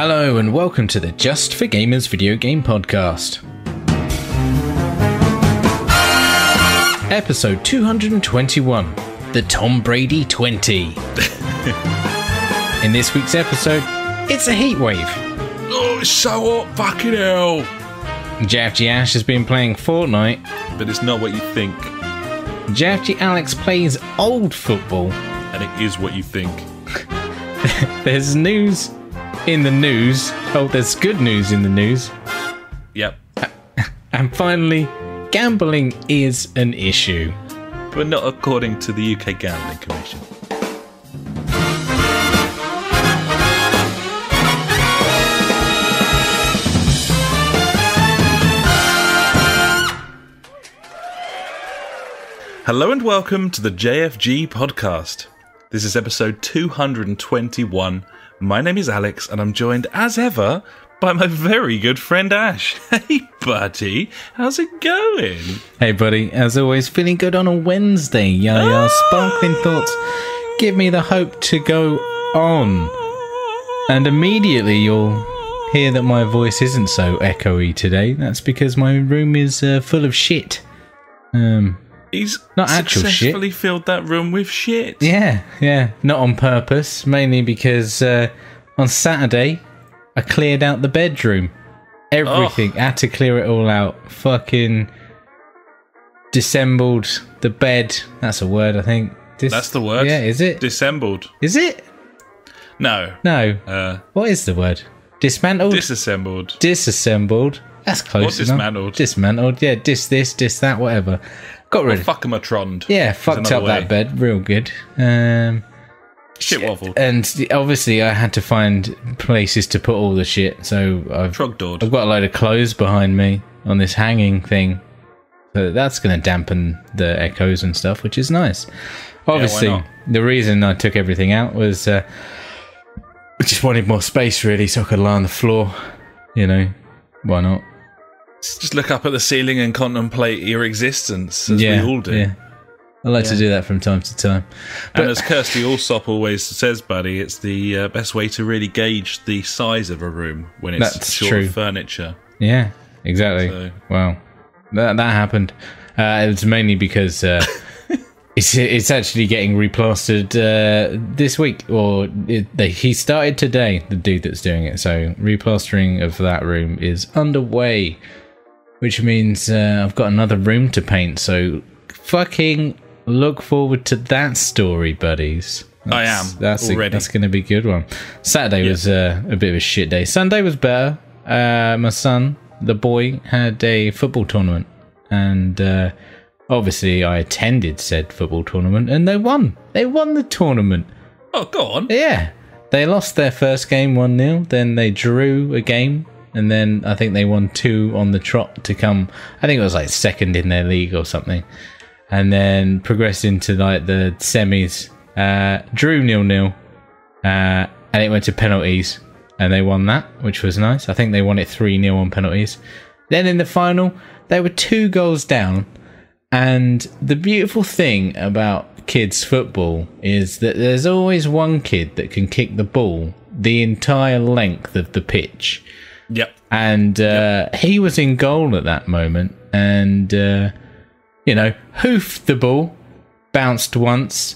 Hello and welcome to the Just for Gamers video game podcast. Episode 221, the Tom Brady 20. In this week's episode, it's a heat wave. Oh, it's so hot, fucking hell. JFG Ash has been playing Fortnite. But it's not what you think. JFG Alex plays old football. And it is what you think. There's news in the news. Oh, there's good news in the news. Yep. And finally, gambling is an issue. But not according to the UK Gambling Commission. Hello and welcome to the JFG podcast. This is episode 221. My name is Alex and I'm joined as ever by my very good friend Ash. Hey buddy, how's it going? Hey buddy, as always, feeling good on a Wednesday. Yeah, sparkling thoughts give me the hope to go on. And immediately you'll hear that my voice isn't so echoey today. That's because my room is full of shit. He's not actual successfully shit. Filled that room with shit. Yeah, not on purpose. Mainly because on Saturday I cleared out the bedroom. Everything. Had to clear it all out. Fucking dissembled the bed. That's a word, I think. That's the word. Yeah, is it? Dissembled. Is it? No. What is the word? Dismantled? Disassembled. Disassembled. That's close enough. Dismantled. Dismantled. Yeah, this, that, whatever. Got rid of it. Fuck-em-a-troned. Yeah, fucked up that bed real good. Shit waffled. And obviously I had to find places to put all the shit, so I've got a load of clothes behind me on this hanging thing. So that's going to dampen the echoes and stuff, which is nice. Obviously, the reason I took everything out was I just wanted more space really, so I could lie on the floor. You know, why not? Just look up at the ceiling and contemplate your existence, as we all do. Yeah. I like to do that from time to time. But, and as Kirsty Allsop always says, buddy, it's the best way to really gauge the size of a room when it's short of furniture. Yeah, exactly. So. Wow. That happened. It was mainly because it's actually getting replastered this week. He started today, the dude that's doing it. So replastering of that room is underway. Which means I've got another room to paint, so fucking look forward to that story, buddies. That's going to be a good one. Saturday was a bit of a shit day. Sunday was better. My son, the boy, had a football tournament. And obviously I attended said football tournament, and they won. They won the tournament. Oh, go on. Yeah. They lost their first game 1-0, then they drew a game. And then I think they won 2 on the trot to come. I think it was like second in their league or something. And then progressed into like the semis. Drew 0-0. And it went to penalties. And they won that, which was nice. I think they won it 3-0 on penalties. Then in the final, they were 2 goals down. And the beautiful thing about kids' football is that there's always one kid that can kick the ball the entire length of the pitch. Yep. And he was in goal at that moment and, hoofed the ball, bounced once,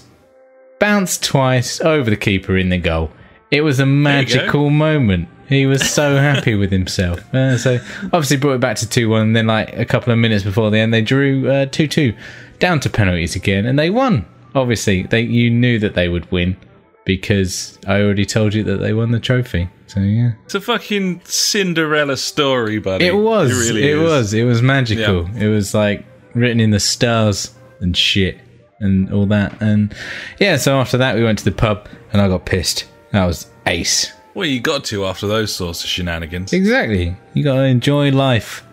bounced twice, over the keeper in the goal. It was a magical moment. He was so happy with himself. So obviously brought it back to 2-1 and then like a couple of minutes before the end they drew 2-2 down to penalties again and they won. Obviously, you knew that they would win because I already told you that they won the trophy. So yeah, it's a fucking Cinderella story, buddy. It was. It really is. It was magical. Yeah. It was like written in the stars and shit and all that. And yeah, so after that we went to the pub and I got pissed. That was ace. Well, you got to after those sorts of shenanigans. Exactly. You got to enjoy life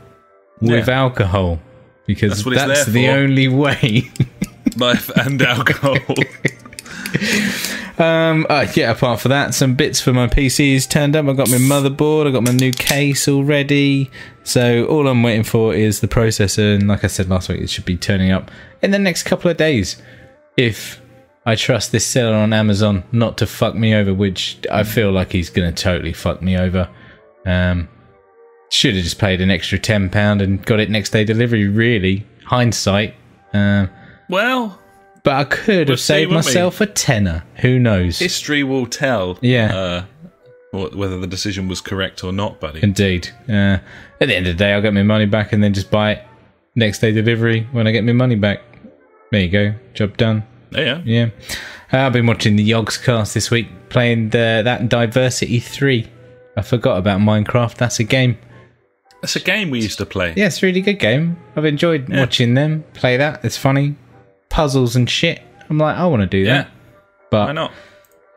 with alcohol because that's the only way. Life and alcohol. Apart from that, some bits for my PCs turned up. I got my motherboard, I got my new case already. So all I'm waiting for is the processor, and like I said last week, it should be turning up in the next couple of days. If I trust this seller on Amazon not to fuck me over, which I feel like he's going to totally fuck me over. Should have just paid an extra £10 and got it next day delivery, really. Hindsight. Well... But I could have saved myself a tenner. Who knows? History will tell. Yeah. Whether the decision was correct or not, buddy. Indeed. At the end of the day, I'll get my money back and then just buy it next day delivery when I get my money back. There you go. Job done. Yeah. I've been watching the Yogscast this week, playing that Diversity 3. I forgot about Minecraft. That's a game. That's a game we used to play. Yeah, it's a really good game. I've enjoyed watching them play that. It's funny. Puzzles and shit. I'm like, I want to do that. But why not?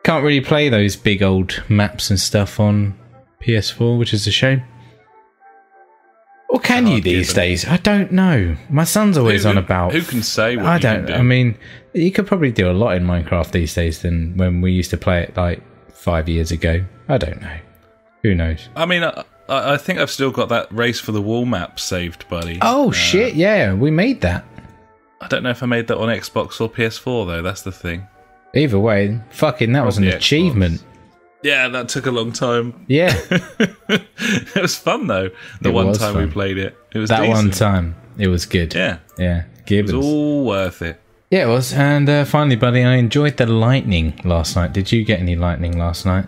Can't really play those big old maps and stuff on PS4, which is a shame. Or can you these days? I don't know. My son's always on about... Who can say what I you don't. can do? I mean, you could probably do a lot in Minecraft these days than when we used to play it like 5 years ago. I don't know. Who knows? I mean, I think I've still got that Race for the Wall map saved, buddy. Oh, shit, yeah. We made that. I don't know if I made that on Xbox or PS4, though. That's the thing. Either way, fucking that was an achievement. Yeah, that took a long time. Yeah. It was fun, though. The one time we played it. It was decent. One time. It was good. Yeah. Yeah. Gibbons. It was all worth it. Yeah, it was. And finally, buddy, I enjoyed the lightning last night. Did you get any lightning last night?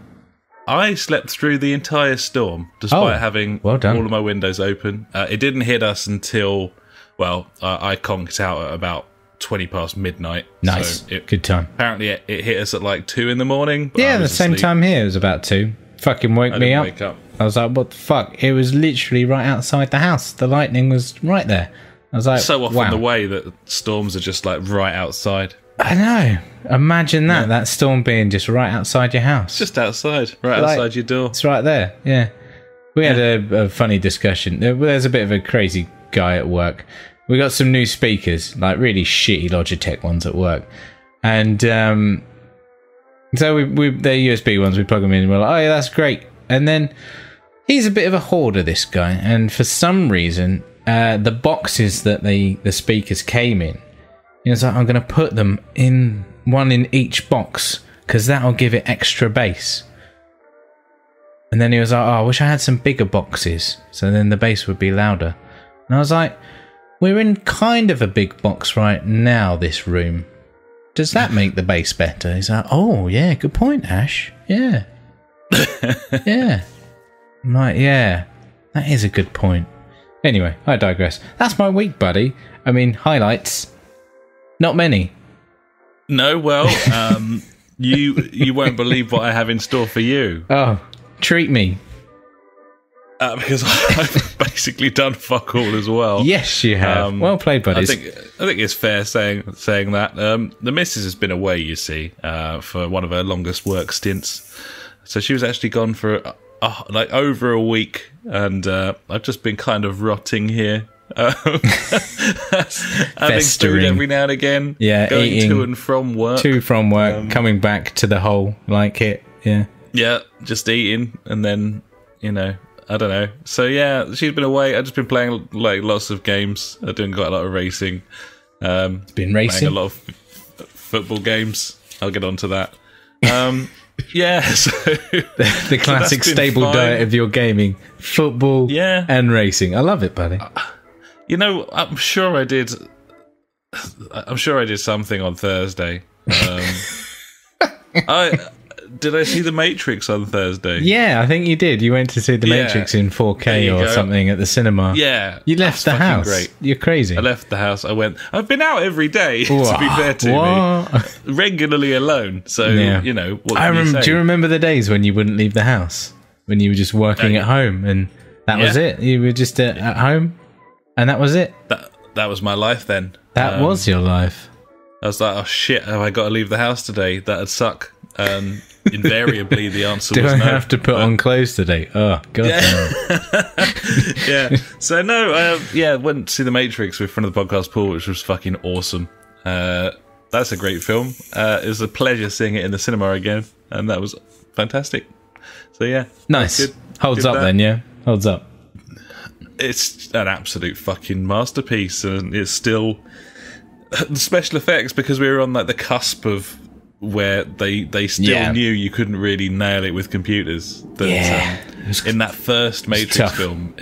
I slept through the entire storm, despite having all of my windows open. It didn't hit us until, I conked out at about 20 past midnight. Nice. So good time. Apparently it hit us at like 2 in the morning. Yeah, the same time here. It was about 2. Fucking woke me up. Wake up. I was like, what the fuck? It was literally right outside the house. The lightning was right there. I was like, so often wow. the way that storms are just like right outside. I know. Imagine that storm being just right outside your house. Just outside, right outside your door. It's right there, yeah. We had a funny discussion. There's a bit of a crazy guy at work. We got some new speakers, like really shitty Logitech ones at work. And so they're USB ones, we plug them in and we're like, oh yeah, that's great. And then he's a bit of a hoarder, this guy. And for some reason, the boxes that the speakers came in, he was like, I'm going to put them in one in each box because that'll give it extra bass. And then he was like, oh, I wish I had some bigger boxes so then the bass would be louder. And I was like, we're in kind of a big box right now, this room. Does that make the bass better? He's like, oh, yeah, good point, Ash. Yeah. Yeah. I'm like, yeah, that is a good point. Anyway, I digress. That's my week, buddy. I mean, highlights. Not many. No, well, you won't believe what I have in store for you. Oh, treat me. Because I've basically done fuck all as well. Yes, you have. Well played, buddies. I think it's fair saying that. The missus has been away, you see, for one of her longest work stints. So she was actually gone for like over a week, and I've just been kind of rotting here. Having food every now and again. Yeah, going eating to and from work. Coming back to the hole, like it. Yeah. Yeah, just eating, and then, I don't know. So yeah, she's been away. I've just been playing like lots of games. I'm doing quite a lot of racing. It's been racing. Playing a lot of football games. I'll get onto that. Yeah, so the classic stable diet of your gaming: football, and racing. I love it, buddy. I'm sure I did something on Thursday. Did I see The Matrix on Thursday? Yeah, I think you did. You went to see The Matrix in 4K or something at the cinema. Yeah. You left the house. Great. You're crazy. I left the house. I've been out every day, to be fair to me. Regularly alone. So, what do you remember the days when you wouldn't leave the house? When you were just working at home and that was it? You were just at home and that was it? That was my life then. That was your life. I was like, oh shit, have I got to leave the house today? That'd suck. Invariably the answer was no. Do I have to put on clothes today? Oh god. Yeah. So no, went to see The Matrix with friend of the podcast Paul, which was fucking awesome. That's a great film. It was a pleasure seeing it in the cinema again, and that was fantastic. So yeah, nice. Holds up then, yeah. Holds up. It's an absolute fucking masterpiece, and it's still the special effects, because we were on like the cusp of where they still knew you couldn't really nail it with computers. That, in that first Matrix film,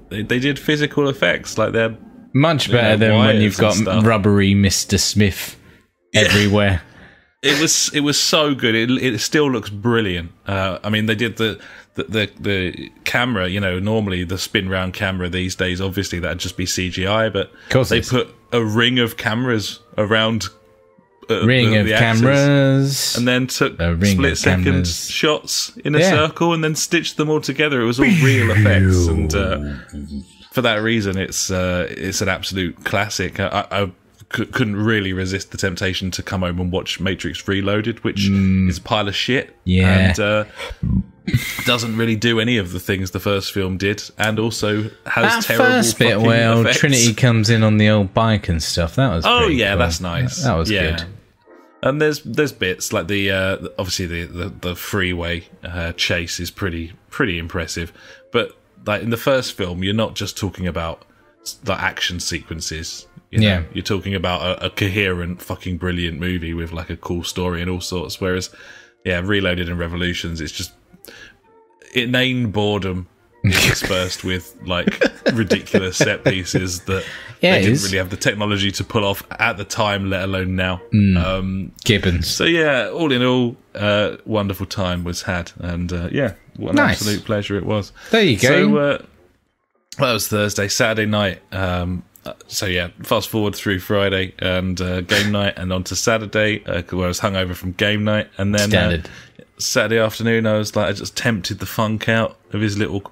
they did physical effects like they're much better than when you've got rubbery Mr. Smith everywhere. It was so good. It still looks brilliant. I mean, they did the camera. You know, normally the spin round camera these days, obviously that'd just be CGI, but they put a ring of cameras around. Cameras, and then took split-second shots in a circle, and then stitched them all together. It was all real effects, and for that reason, it's an absolute classic. I couldn't really resist the temptation to come home and watch Matrix Reloaded, which is a pile of shit, and doesn't really do any of the things the first film did, and also has terrible first bit fucking where effects. Trinity comes in on the old bike and stuff. That was cool. That's nice. That was good. And there's bits like the obviously the freeway chase is pretty impressive, but like in the first film, you're not just talking about the action sequences. You know? You're talking about a coherent, fucking brilliant movie with like a cool story and all sorts. Whereas, Reloaded and Revolutions, it's just inane boredom interspersed with like ridiculous set pieces that they didn't really have the technology to pull off at the time, let alone now. Gibbons. So all in all, wonderful time was had, and what an absolute pleasure it was. There you go. So that was Thursday. Saturday night. Fast forward through Friday and game night, and on to Saturday, where I was hungover from game night, and then Saturday afternoon, I just tempted the funk out of his little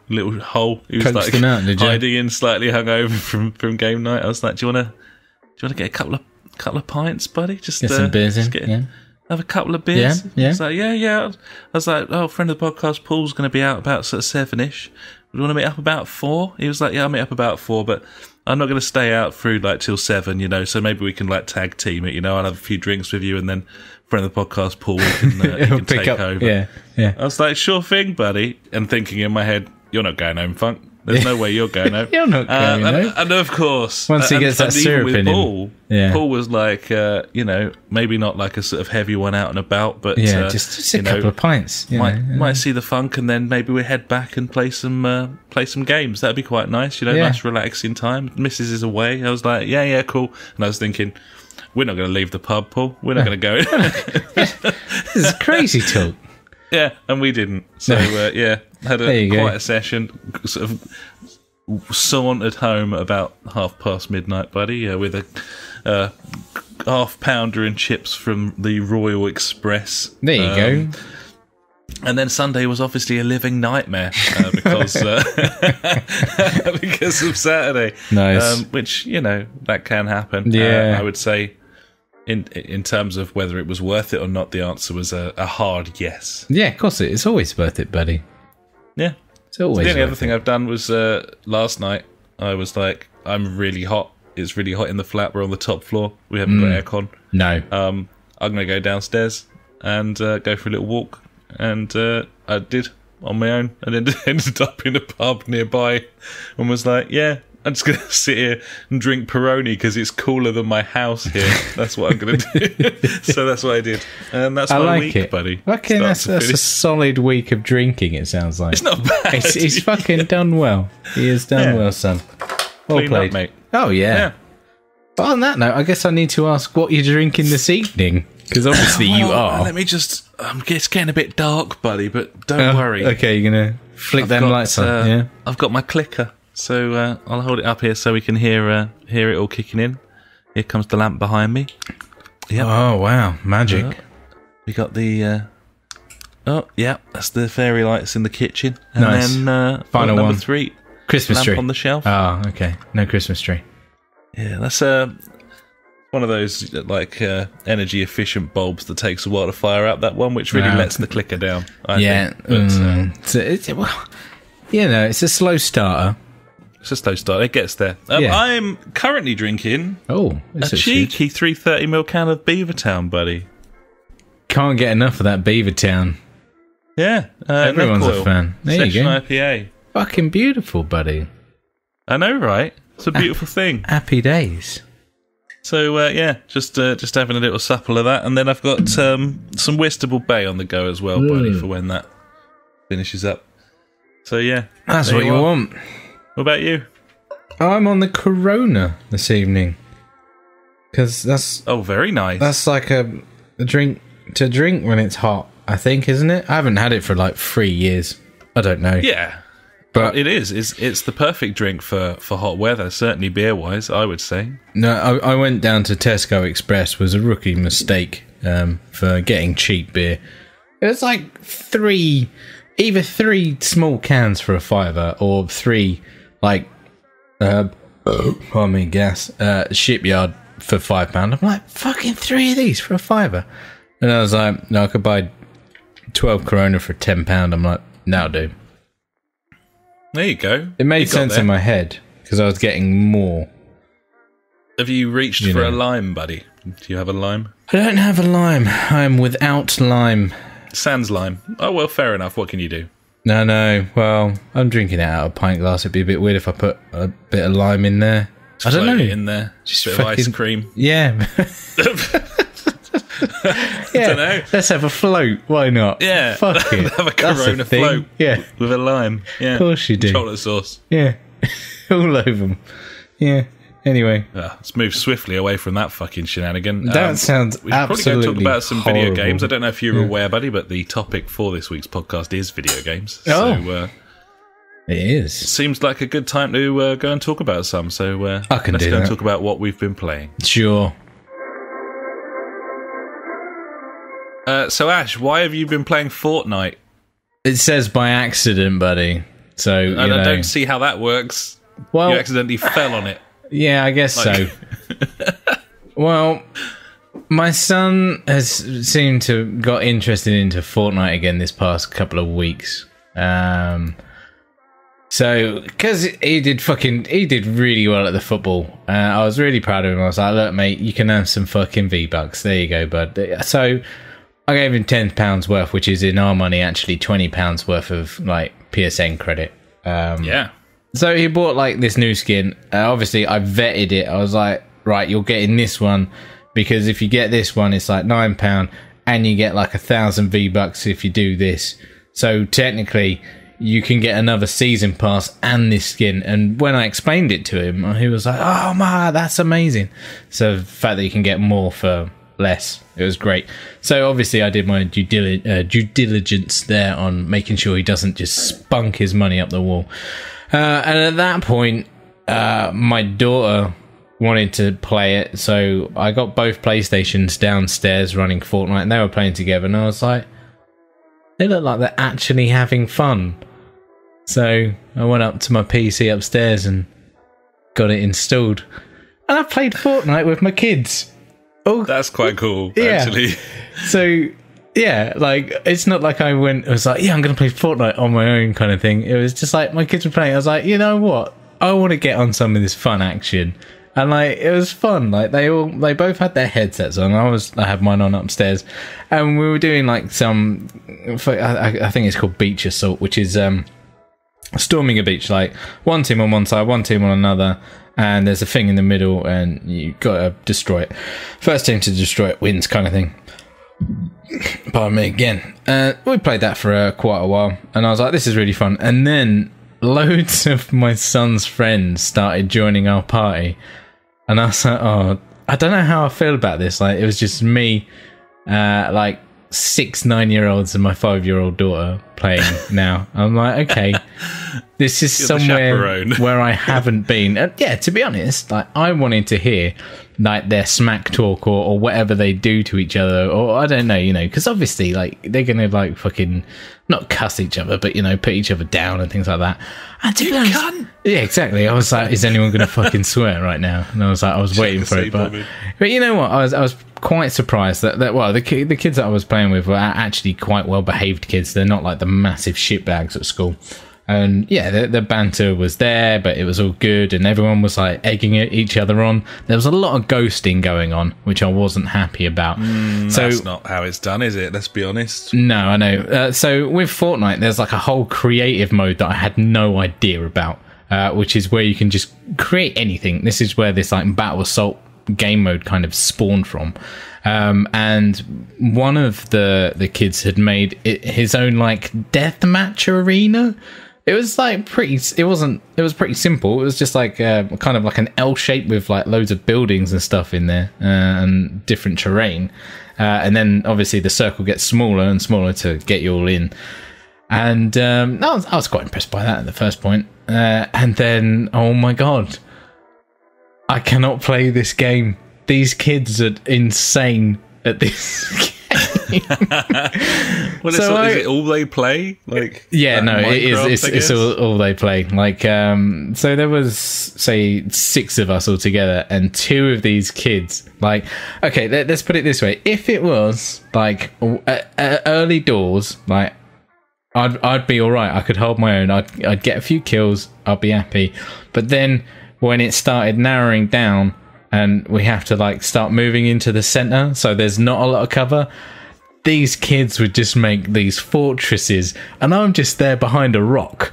hole. He was Coaxed him out, did you? hiding in, slightly hungover from game night. I was like, "Do you want to get a couple of pints, buddy? Just get some beers in. Have a couple of beers." Yeah. I was like, yeah. I was like, "Oh, friend of the podcast, Paul's going to be out about sort of 7ish. We want to meet up about 4." He was like, "Yeah, I'll meet up about 4, but I'm not going to stay out through like till 7, you know, so maybe we can like tag team it, you know, I'll have a few drinks with you, and then friend of the podcast, Paul, you can take over." Yeah. I was like, "Sure thing, buddy." And thinking in my head, "You're not going home, Funk. There's no way you're going home." You're not going home. And of course, once he gets that syrup in Paul, him. Paul was like, maybe not like a sort of heavy one out and about, but just a couple of pints. Might see the funk, and then maybe we head back and play some games. That'd be quite nice, nice relaxing time. Missus is away. I was like, yeah, cool. And I was thinking, we're not going to leave the pub, Paul. We're not going to go. This is crazy talk. Yeah, and we didn't. So, had quite a session. Sort of sauntered home about midnight, buddy, with a half-pounder and chips from the Royal Express. There you go. And then Sunday was obviously a living nightmare because because of Saturday. Nice. Which, that can happen. Yeah. I would say in terms of whether it was worth it or not, the answer was a hard yes. Yeah, of course it is. Always worth it, buddy. Yeah. It's always the only other thing I've done was last night I was like, I'm really hot. It's really hot in the flat. We're on the top floor. We haven't got aircon. No. I'm going to go downstairs and go for a little walk. And I did on my own, and then ended up in a pub nearby and was like, I'm just going to sit here and drink Peroni because it's cooler than my house here. That's what I'm going to do. So that's what I did. And that's my week, buddy. Okay, that's a solid week of drinking, it sounds like. It's not bad. He's fucking done well. He has done well, son. Well Clean played. Up, mate. Oh, yeah. But on that note, I guess I need to ask what you're drinking this evening. Because obviously you are. Let me just... it's getting a bit dark, buddy, but don't worry. Okay, you're going to flick them lights on. I've got my clicker, so I'll hold it up here so we can hear it all kicking in. Here comes the lamp behind me. Yep. Oh, wow. Magic. We got the... that's the fairy lights in the kitchen. And nice. then final number one. 3. Christmas lamp tree. on the shelf. Oh, okay. No Christmas tree. Yeah, that's one of those energy efficient bulbs that takes a while to fire up. That one, which really lets the clicker down. I think. But, it's a slow starter. It's a slow start. It gets there. I'm currently drinking a cheeky 330ml can of Beavertown, buddy. Can't get enough of that Beavertown. Yeah, everyone's a fan. There you go. IPA. Fucking beautiful, buddy. I know, right? It's a beautiful thing. Happy days. So just having a little supple of that, and then I've got some Whistable Bay on the go as well, buddy, for when that finishes up. So that's what you want. What about you? I'm on the Corona this evening because that's very nice. That's like a drink to drink when it's hot, I think, isn't it? I haven't had it for like 3 years. I don't know. Yeah. But it is. It's the perfect drink for hot weather, certainly beer-wise, I would say. No, I went down to Tesco Express. It was a rookie mistake for getting cheap beer. It was like either three small cans for £5 or three, like, gas, Shipyard for £5. I'm like, fucking 3 of these for £5. And I was like, no, I could buy 12 Corona for £10. I'm like, that'll do. There you go. It made sense in my head because I was getting more. Have you reached for a lime, buddy? Do you have a lime? I don't have a lime. I'm without lime. Sans lime. Oh, well, fair enough. What can you do? No. Well, I'm drinking it out of a pint glass. It'd be a bit weird if I put a bit of lime in there. Just I don't know. In there. Just a bit of ice cream. Yeah. I don't know. Let's have a float. Why not? Yeah. Fuck it. Have a Corona float. Yeah. With a lime. Yeah. Of course you do. Chocolate sauce. Yeah. All over them. Yeah. Anyway. Let's move swiftly away from that fucking shenanigan. That sounds we're probably going to talk about some horrible. video games. I don't know if you're aware, buddy, but the topic for this week's podcast is video games. Oh. So, it is. Seems like a good time to go and talk about some. So let's go and talk about what we've been playing. Sure. So Ash, why have you been playing Fortnite? It says by accident, buddy. So I don't see how that works. Well, you accidentally fell on it. Yeah, I guess so. Well, my son has seemed to have got interested into Fortnite again this past couple of weeks. So, because he did really well at the football. I was really proud of him. I was like, look, mate, you can have some fucking V-Bucks. There you go, bud. So, I gave him £10 worth, which is in our money actually £20 worth of like PSN credit. Yeah. So he bought like this new skin. Obviously, I vetted it. I was like, right, you're getting this one because if you get this one, it's like £9, and you get like 1,000 V-Bucks if you do this. So technically, you can get another season pass and this skin. And when I explained it to him, he was like, oh man, that's amazing. So the fact that you can get more for less, it was great. So obviously I did my due diligence there on making sure he doesn't just spunk his money up the wall. And at that point, my daughter wanted to play it, so I got both PlayStations downstairs running Fortnite, and they were playing together, and I was like, they look like they're actually having fun. So I went up to my PC upstairs and got it installed, and I played Fortnite with my kids. Oh, that's quite cool, actually. So, yeah, like, it's not like I was like, yeah, I'm going to play Fortnite on my own kind of thing. It was just like, my kids were playing. I was like, you know what? I want to get on some of this fun action. And, like, it was fun. Like, they both had their headsets on. I had mine on upstairs. And we were doing, like, I think it's called Beach Assault, which is storming a beach. Like, one team on one side, one team on another. And there's a thing in the middle, and you got to destroy it. First team to destroy it wins, kind of thing. Pardon me again. We played that for quite a while, and I was like, this is really fun. And then loads of my son's friends started joining our party, and I was like, oh, I don't know how I feel about this. Like, it was just me, like 6 9-year-olds and my 5-year-old daughter playing now. I'm like, okay, this is somewhere where I haven't been. Yeah, to be honest, like, I wanted to hear like their smack talk or whatever they do to each other, or I don't know, because obviously, like, they're gonna like fucking not cuss each other, but put each other down and things like that. And to be honest, yeah, exactly. I was like, is anyone gonna fucking swear right now? And I was like, I was waiting for it, but you know what? I was quite surprised that well, the kids that I was playing with were actually quite well behaved kids. They're not like the massive shitbags at school. And yeah, the banter was there, but it was all good, and everyone was like egging each other on. There was a lot of ghosting going on, which I wasn't happy about. So that's not how it's done, is it? Let's be honest. No, I know. So with Fortnite, there's like a whole creative mode that I had no idea about, which is where you can just create anything. This is where this like battle assault game mode kind of spawned from. And one of the kids had made his own like deathmatch arena. It was like it was pretty simple. It was just like kind of like an L shape with like loads of buildings and stuff in there and different terrain. And then obviously the circle gets smaller and smaller to get you all in. And I was quite impressed by that at the first point. And then, oh my God, I cannot play this game. These kids are insane at this game. Well, is it all they play? Like, yeah, no, it is. It's all they play. Like, so there was, say, 6 of us all together, and 2 of these kids. Like, okay, let's put it this way: if it was like early doors, like, I'd be all right. I could hold my own. I'd get a few kills. I'd be happy. But then when it started narrowing down, and we have to like start moving into the center, so there's not a lot of cover, these kids would just make these fortresses, and I'm just there behind a rock.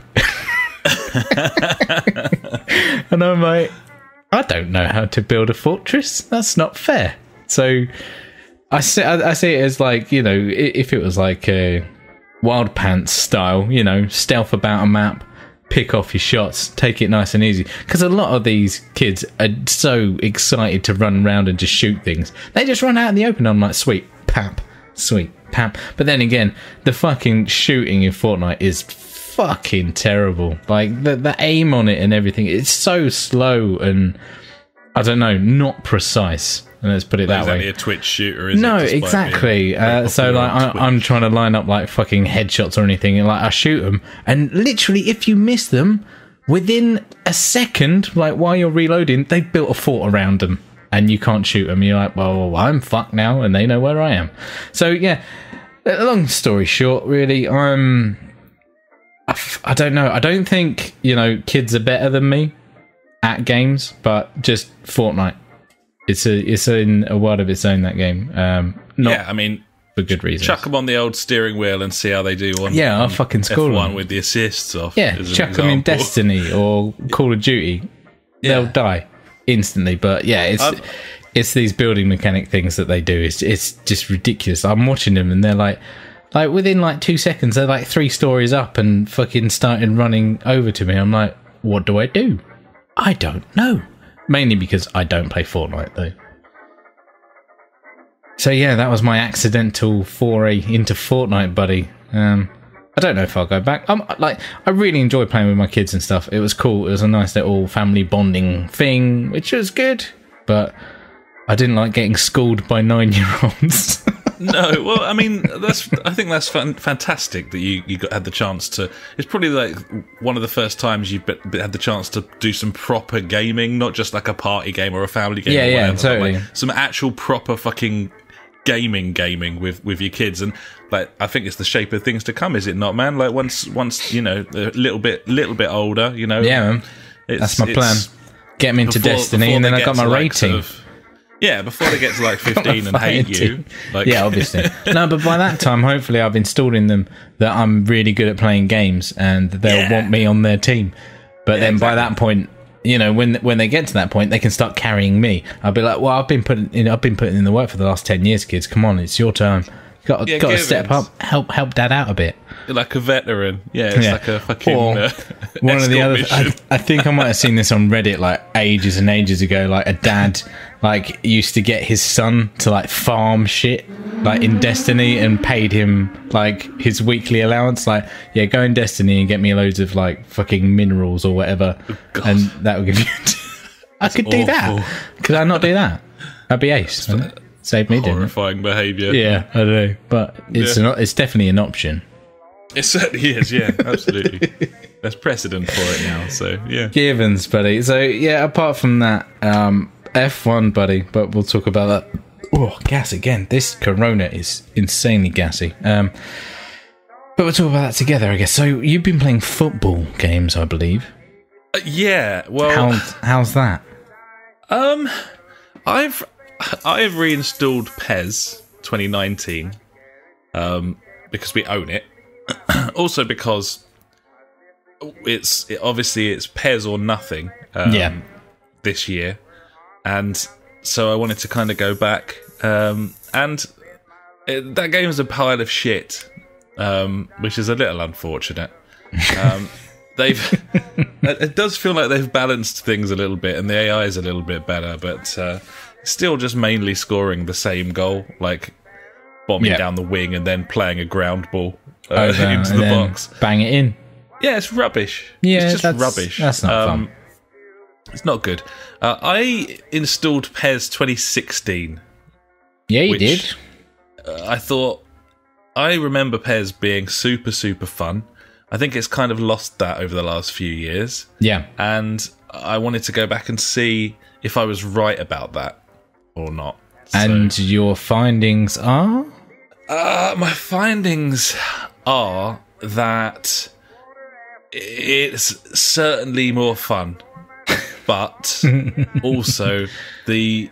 And I'm like, I don't know how to build a fortress. That's not fair. So I see it as like, you know, if it was like a Wild Pants style, you know, stealth about a map, pick off your shots, take it nice and easy, because a lot of these kids are so excited to run around and just shoot things. They just run out in the open. I'm like, sweet pap, sweet pap. But then again, the fucking shooting in Fortnite is fucking terrible. Like the aim on it and everything, it's so slow and I don't know, not precise. And let's put it that way. Exactly a Twitch shooter, is no, it? No, exactly. So like, I'm trying to line up like fucking headshots or anything, and like I shoot them, and literally, if you miss them within a second, like while you're reloading, they've built a fort around them, and you can't shoot them. You're like, well, I'm fucked now, and they know where I am. So yeah, long story short, really, I don't know. I don't think, you know, kids are better than me at games, but just Fortnite. It's in a world of its own, that game. Yeah, I mean, for good reasons. Chuck them on the old steering wheel and see how they do on I'll fucking score F1 them with the assists off. Yeah, chuck them in Destiny or Call of Duty. They'll die instantly. But yeah, it's these building mechanic things that they do. It's just ridiculous. I'm watching them and they're like within like 2 seconds, they're like 3 stories up and fucking started running over to me. I'm like, what do I do? I don't know. Mainly because I don't play Fortnite, though. So yeah, that was my accidental foray into Fortnite, buddy. I don't know if I'll go back. I really enjoy playing with my kids and stuff. It was cool. It was a nice little family bonding thing, which was good. But I didn't like getting schooled by 9-year-olds. No, well, I mean, I think that's fantastic that you had the chance to. It's probably like one of the first times you've had the chance to do some proper gaming, not just like a party game or a family game. Yeah, totally. Like some actual proper fucking gaming with your kids, and like I think it's the shape of things to come, is it not, man? Like once you know, a little bit older, you know. Yeah, man. That's my plan. Get them into Destiny, and then I got my rating. Yeah, before they get to like 15 and hate you. Like. Yeah, obviously. No, but by that time, hopefully I've installed in them that I'm really good at playing games and they'll want me on their team. But then by that point, you know, when they get to that point, they can start carrying me. I'll be like, well, I've been putting in the work for the last 10 years, kids. Come on, it's your turn. Got to step up, help dad out a bit. You're like a veteran. Yeah, it's like a fucking one of the other. I think I might have seen this on Reddit like ages and ages ago. Like a dad like used to get his son to like farm shit like in Destiny and paid him like his weekly allowance. Like, yeah, go in Destiny and get me loads of like fucking minerals or whatever, and that will give you. I could do that. Could I not do that? That'd be ace. Save me doing horrifying behaviour. Yeah, I know, but it's definitely an option. It certainly is. Yeah, absolutely. There's precedent for it now. So yeah, givens, buddy. So yeah, apart from that, F1, buddy. But we'll talk about that. Oh, gas again. This Corona is insanely gassy. But we'll talk about that together, I guess. So you've been playing football games, I believe. Yeah. Well, how's that? I have reinstalled PES 2019 because we own it. Also because obviously it's PES or nothing this year, and so I wanted to kind of go back. That game is a pile of shit, which is a little unfortunate. It does feel like they've balanced things a little bit, and the AI is a little bit better, but still just mainly scoring the same goal, like bombing down the wing and then playing a ground ball into the box. Bang it in. Yeah, it's rubbish. Yeah, it's just rubbish. That's not fun. It's not good. I installed PES 2016. Yeah, you did. I remember PES being super, super fun. I think it's kind of lost that over the last few years. Yeah. And I wanted to go back and see if I was right about that or not. And your findings are? My findings are that it's certainly more fun, but also the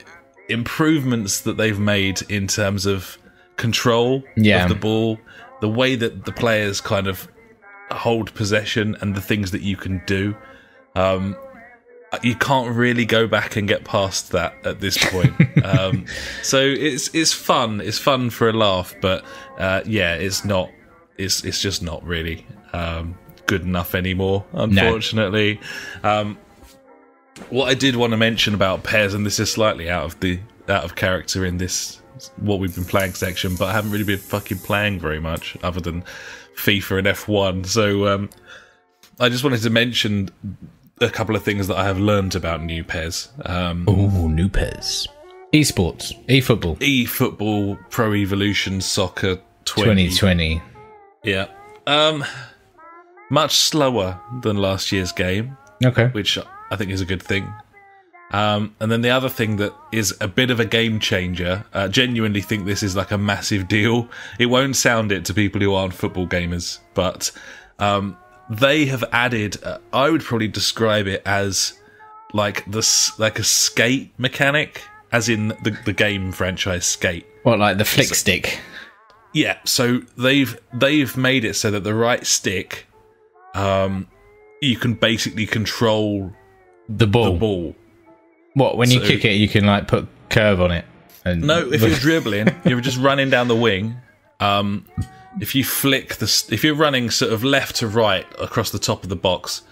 improvements that they've made in terms of control of the ball, the way that the players kind of hold possession and the things that you can do. You can't really go back and get past that at this point. So it's fun. It's fun for a laugh, but it's not. It's just not really good enough anymore, unfortunately. No. What I did want to mention about PES, and this is slightly out of character in this what we've been playing section, but I haven't really been fucking playing very much other than FIFA and F1. So I just wanted to mention a couple of things that I have learned about new PES. New PES. Esports. eFootball. eFootball Pro Evolution Soccer 2020. Yeah. Much slower than last year's game. Okay. Which I think is a good thing. And then the other thing that is a bit of a game changer, genuinely think this is like a massive deal. It won't sound it to people who aren't football gamers, but they have added, I would probably describe it as like a skate mechanic, as in the game franchise Skate. What, like the flick stick? Yeah, so they've made it so that the right stick, you can basically control the ball. What, when you kick it, you can like put curve on it? No, if you're dribbling, you're just running down the wing. If you flick if you're running sort of left to right across the top of the box,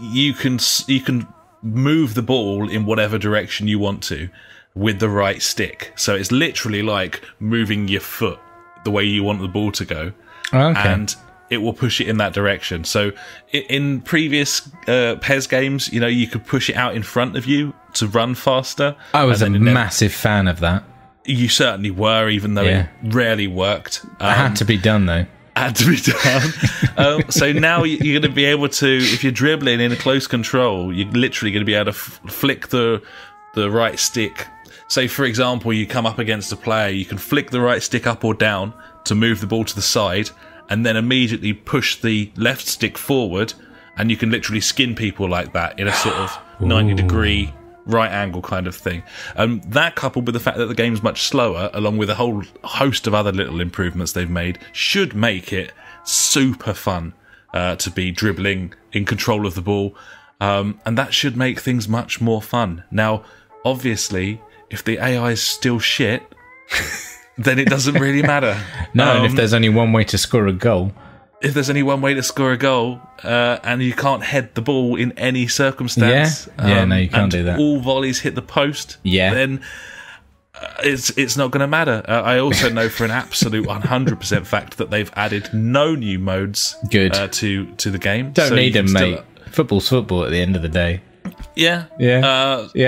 you can move the ball in whatever direction you want to with the right stick. So it's literally like moving your foot the way you want the ball to go, and it will push it in that direction. So in previous PES games, you could push it out in front of you to run faster. I was a massive fan of that. You certainly were, even though it rarely worked. It had to be done, though. Had to be done. So now you're going to be able to, if you're dribbling in a close control, you're literally going to be able to flick the right stick. Say, for example, you come up against a player, you can flick the right stick up or down to move the ball to the side, and then immediately push the left stick forward, and you can literally skin people like that in a sort of 90-degree right angle kind of thing. That, coupled with the fact that the game's much slower, along with a whole host of other little improvements they've made, should make it super fun to be dribbling in control of the ball, and that should make things much more fun. Now, obviously, if the AI is still shit, then it doesn't really matter. No, and if there's only one way to score a goal... If there's only one way to score a goal, and you can't head the ball in any circumstance... no, you can't do that. All volleys hit the post, then it's not going to matter. I also know for an absolute 100% fact that they've added no new modes to the game. Don't need them, mate. Football's football at the end of the day. Yeah.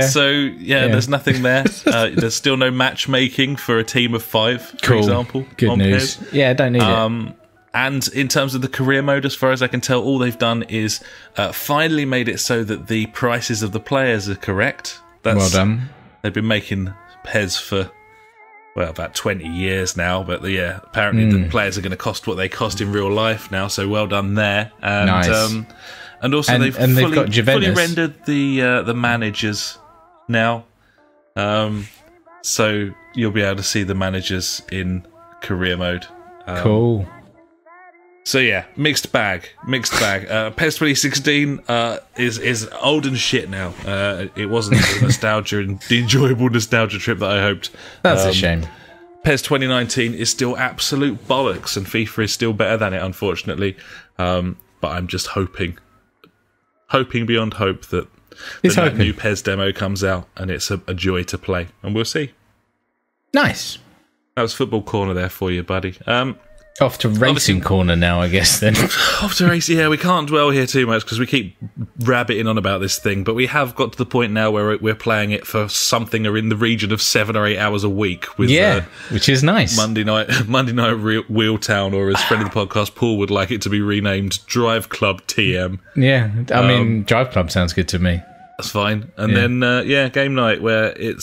So, there's nothing there. There's still no matchmaking for a team of 5, for example. Good news. PES. Yeah, don't need it. And in terms of the career mode, as far as I can tell, all they've done is finally made it so that the prices of the players are correct. Well done. They've been making PES for, about 20 years now. But apparently the players are going to cost what they cost in real life now. So well done there. And, nice. And also they've got fully rendered the managers now. So you'll be able to see the managers in career mode. Cool. So yeah, mixed bag. PES 2016 is old and shit now. It wasn't the nostalgia and the enjoyable nostalgia trip that I hoped. That's a shame. PES 2019 is still absolute bollocks, and FIFA is still better than it, unfortunately. But I'm just hoping beyond hope that that new PES demo comes out and it's a joy to play, and we'll see. Nice. That was Football Corner there for you, buddy. Off to Racing Corner now, I guess, then. Off to Racing, yeah, we can't dwell here too much because we keep rabbiting on about this thing, but we have got to the point now where we're playing it for something in the region of 7 or 8 hours a week. With, which is nice. Monday night Wheeltown, or as friend of the podcast, Paul would like it to be renamed, Drive Club TM. Yeah, I mean, Drive Club sounds good to me. That's fine. And then, game night, where we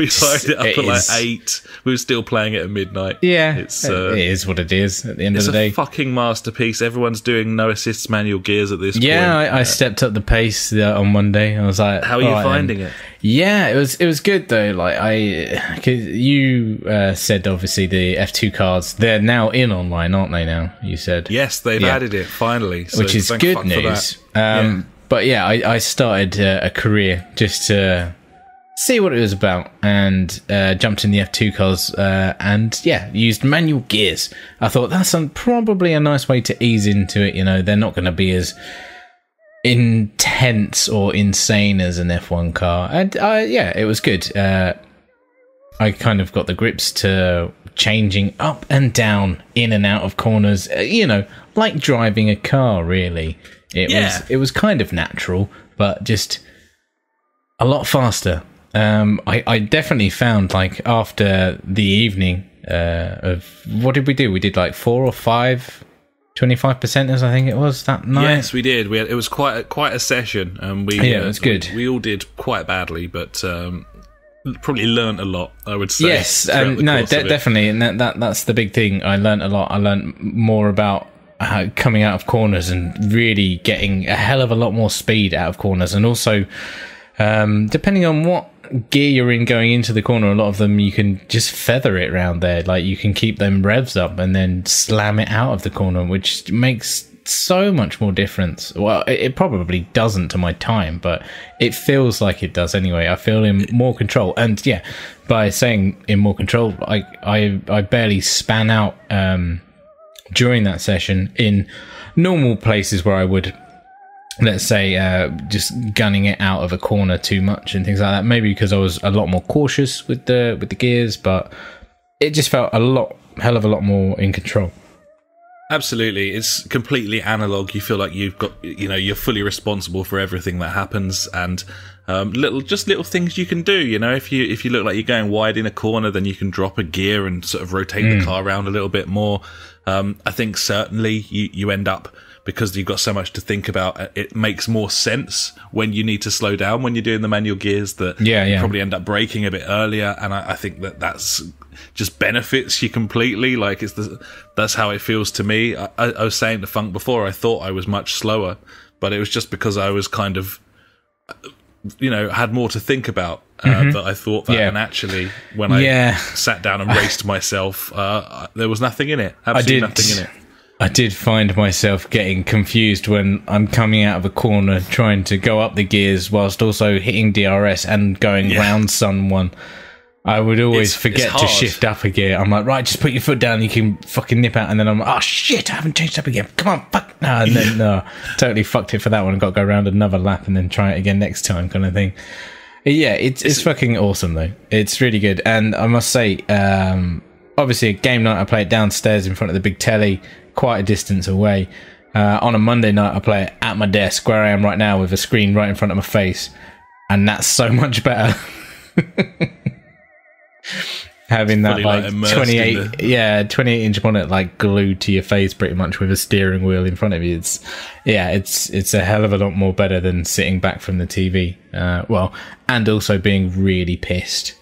fired it up at like 8. We were still playing it at midnight. Yeah, it is what it is at the end of the day. It's a fucking masterpiece. Everyone's doing no assists manual gears at this point. Yeah, I stepped up the pace on Monday. I was like, how are you finding it? Yeah, it was good though. Like cause you said, obviously the F2 cards, they're now in online, aren't they? Now you said yes, they've added it finally, which is good news. But yeah, I started a career just to see what it was about, and jumped in the F2 cars, and used manual gears. I thought that's probably a nice way to ease into it. You know, they're not going to be as intense or insane as an F1 car, and it was good. I kind of got the grips to changing up and down, in and out of corners. Like driving a car, really. It was kind of natural, but just a lot faster. I definitely found, like, after the evening of what did we do? We did like 4 or 5 25%ers, I think it was, that night. Yes, we did. It was quite a session, and it was good. We all did quite badly, but probably learnt a lot, I would say. Yes, definitely, and that's the big thing. I learnt a lot. I learnt more about coming out of corners and really getting a hell of a lot more speed out of corners, and also depending on what gear you're in going into the corner, a lot of them you can just feather it around there. Like, you can keep them revs up and then slam it out of the corner, which makes so much more difference. Well, it probably doesn't to my time, but it feels like it does anyway. I feel in more control, and by saying in more control, I barely span out during that session in normal places where I would, let's say, just gunning it out of a corner too much and things like that. Maybe because I was a lot more cautious with the gears, but it just felt hell of a lot more in control. Absolutely, it's completely analog. You feel like you've got, you're fully responsible for everything that happens, and little things you can do. If you look like you're going wide in a corner, then you can drop a gear and sort of rotate the car around a little bit more. I think certainly you end up, because you've got so much to think about, it makes more sense when you need to slow down when you're doing the manual gears, that you probably end up braking a bit earlier, and I think that's just benefits you completely. Like, that's how it feels to me. I was saying to Funk before, I thought I was much slower, but it was just because I was kind of, had more to think about, that I thought that, and actually when I sat down and raced myself, there was nothing in it. Absolutely nothing in it. I did find myself getting confused when I'm coming out of a corner trying to go up the gears whilst also hitting DRS and going round someone. I would always forget to shift up a gear. I'm like, right, just put your foot down, you can fucking nip out, and then I'm like, oh shit, I haven't changed up again. Come on, fuck. No, and then totally fucked it for that one. Got to go around another lap and then try it again next time, kind of thing. Yeah, it's fucking awesome though. It's really good, and I must say, obviously a game night I play it downstairs in front of the big telly, quite a distance away. On a Monday night I play it at my desk where I am right now with a screen right in front of my face, and that's so much better. Having that like 28-inch monitor like glued to your face pretty much with a steering wheel in front of you, it's a hell of a lot more better than sitting back from the TV. And also being really pissed.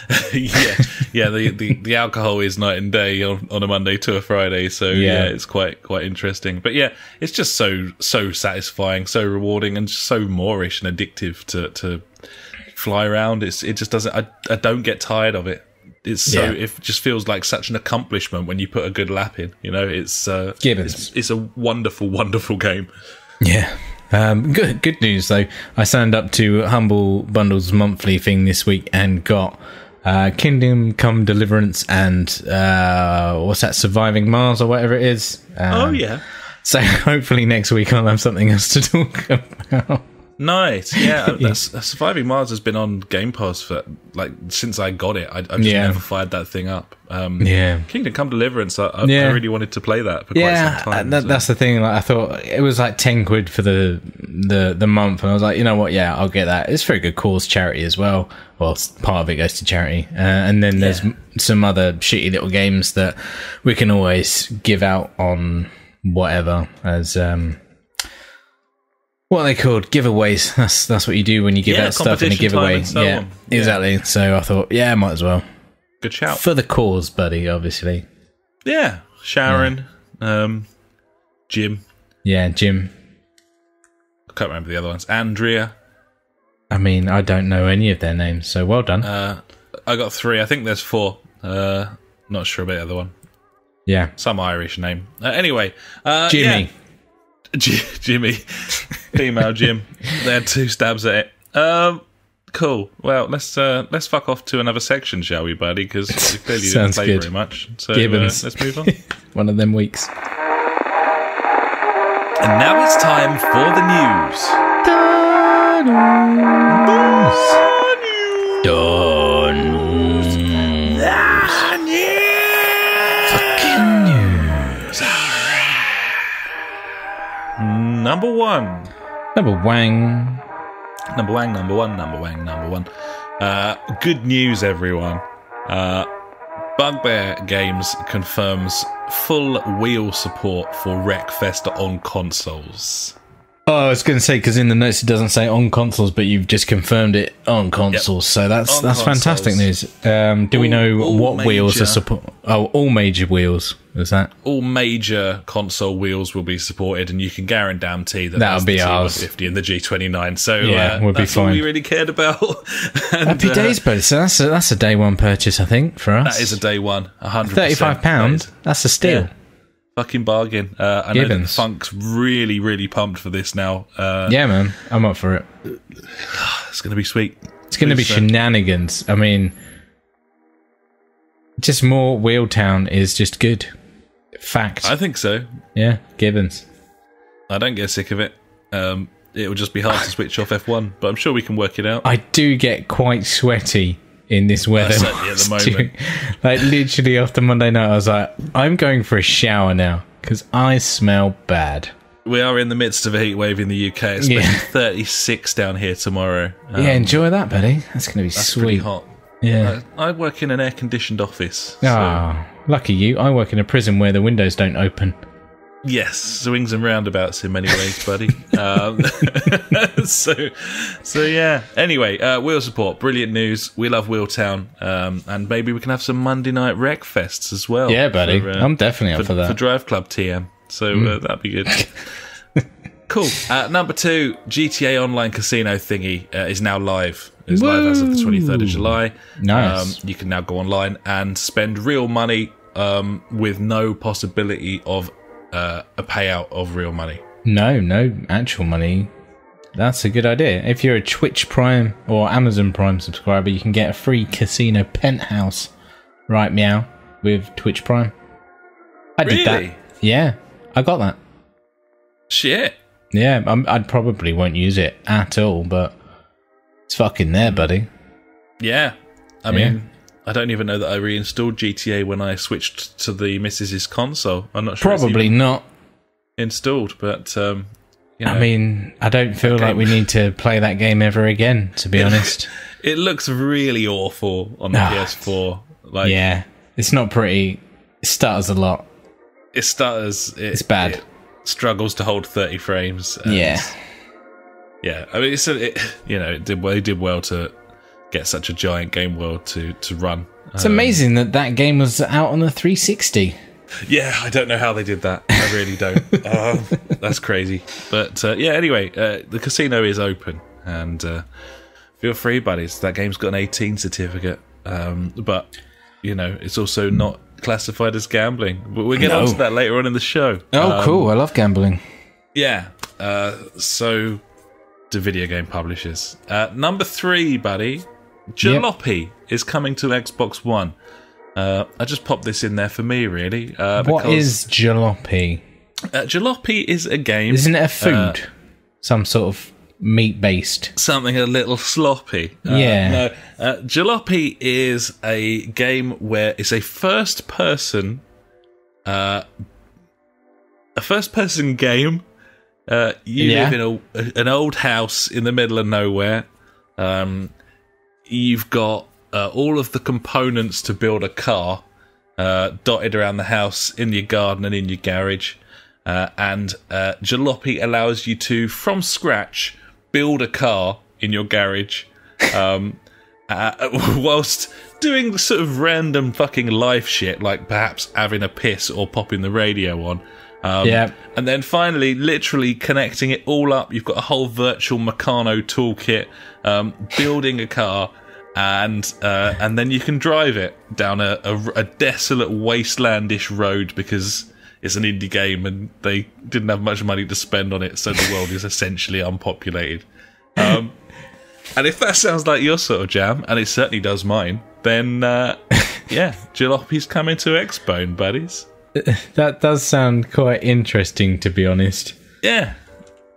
The alcohol is night and day on a Monday to a Friday, so it's quite interesting. But it's just so satisfying, so rewarding, and just so Moorish and addictive to fly around. It just doesn't. I don't get tired of it. it just feels like such an accomplishment when you put a good lap in. You know, it's Gibbons. It's a wonderful, wonderful game. Yeah. Good news though. I signed up to Humble Bundle's monthly thing this week and got Kingdom Come Deliverance and what's that, Surviving Mars or whatever it is. Oh yeah. So hopefully next week I'll have something else to talk about. Nice, yeah. Surviving Mars has been on Game Pass for since I got it. I've just never fired that thing up. Kingdom Come Deliverance. I really wanted to play that for quite some time. That's the thing. Like, I thought it was like 10 quid for the month, and I was like, you know what? Yeah, I'll get that. It's for a good cause, charity as well. Well, part of it goes to charity, and then there's some other shitty little games that we can always give out on whatever as what are they called? Giveaways. That's what you do when you give out stuff in a giveaway. Exactly. So I thought, I might as well. Good shout. For the cause, buddy, obviously. Yeah. Sharon, Jim. Yeah, Jim. I can't remember the other ones. Andrea. I mean, I don't know any of their names, so well done. I got 3. I think there's 4. Not sure about the other one. Yeah. Some Irish name. Anyway. Jimmy. Yeah. Jimmy, female Jim. They had 2 stabs at it. Cool. Well, let's fuck off to another section, shall we, buddy? Because we clearly didn't play very much. So let's move on. One of them weeks. And now it's time for the news. Fucking news. Number one. Good news, everyone. Bugbear Games confirms full wheel support for Wreckfest on consoles. Oh, I was going to say, because in the notes it doesn't say on consoles, but you've just confirmed it on consoles, so that's fantastic news. Do we know what wheels are support? Oh, all major wheels. Is that? All major console wheels will be supported, and you can guarantee that'll be the ours. T150 and the G29. So we'll that's be fine. all we really cared about. And, Happy days, buddy. So that's a day one purchase, I think, for us. That is a day one. 100%. £35. That's a steal. Yeah. Fucking bargain. I know that the Funk's really, really pumped for this now. Yeah, man. I'm up for it. It's going to be sweet. It's going to be shenanigans. I mean, just more Wheeltown is just good. Fact. I think so. Yeah, Gibbons. I don't get sick of it. It will just be hard to switch off F1, but I'm sure we can work it out. I do get quite sweaty in this weather. Certainly at the moment. Like, literally after Monday night, I was like, I'm going for a shower now because I smell bad. We are in the midst of a heat wave in the UK. It's supposed to be 36 down here tomorrow. Enjoy that, buddy. That's going to be sweet. Pretty hot. Yeah. I work in an air-conditioned office. Lucky you. I work in a prison where the windows don't open. Yes, swings and roundabouts in many ways, buddy. So yeah. Anyway, wheel support, brilliant news. We love Wheeltown, and maybe we can have some Monday night Wreckfests as well. Yeah, buddy. I'm definitely up for that. For Drive Club TM. So that'd be good. Cool. Number 2, GTA Online Casino thingy is now live. It's live as of the 23rd of July. Nice. You can now go online and spend real money with no possibility of a payout of real money. No actual money. That's a good idea. If you're a Twitch Prime or Amazon Prime subscriber, you can get a free casino penthouse. Right, meow, with Twitch Prime. I did that. Yeah, I got that. Shit. Yeah, I probably won't use it at all, but it's fucking there, buddy. Yeah. I mean, I don't even know that I reinstalled GTA when I switched to the Mrs.'s console. I'm not sure. Probably not installed, but you know, I mean, I don't feel like we need to play that game ever again, to be honest. It looks really awful on the PS4. Like, yeah, it's not pretty. It stutters a lot. It stutters. It's bad. It struggles to hold 30 frames. Yeah. I mean, they did well to get such a giant game world to run. It's amazing that game was out on the 360. Yeah, I don't know how they did that. I really don't. That's crazy. But anyway, the casino is open, and feel free, buddies. That game's got an 18 certificate. But it's also not classified as gambling. But we'll get onto that later on in the show. Oh, cool. I love gambling. Yeah. So do video game publishers. Number 3, buddy. Jalopy is coming to Xbox One. I just popped this in there for me, really. What is Jalopy? Jalopy is a game. Isn't it a food? Some sort of meat-based. Something a little sloppy. Yeah. No, Jalopy is a game where it's a first-person game. You live in an old house in the middle of nowhere. You've got all of the components to build a car dotted around the house, in your garden and in your garage. And Jalopy allows you to, from scratch, build a car in your garage whilst doing sort of random fucking life shit, like perhaps having a piss or popping the radio on. And then finally, literally connecting it all up. You've got a whole virtual Meccano toolkit, building a car, and then you can drive it down a desolate wastelandish road because it's an indie game and they didn't have much money to spend on it, so the world is essentially unpopulated. And if that sounds like your sort of jam, and it certainly does mine, then Jalopy's coming to Xbone, buddies. That does sound quite interesting, to be honest. Yeah.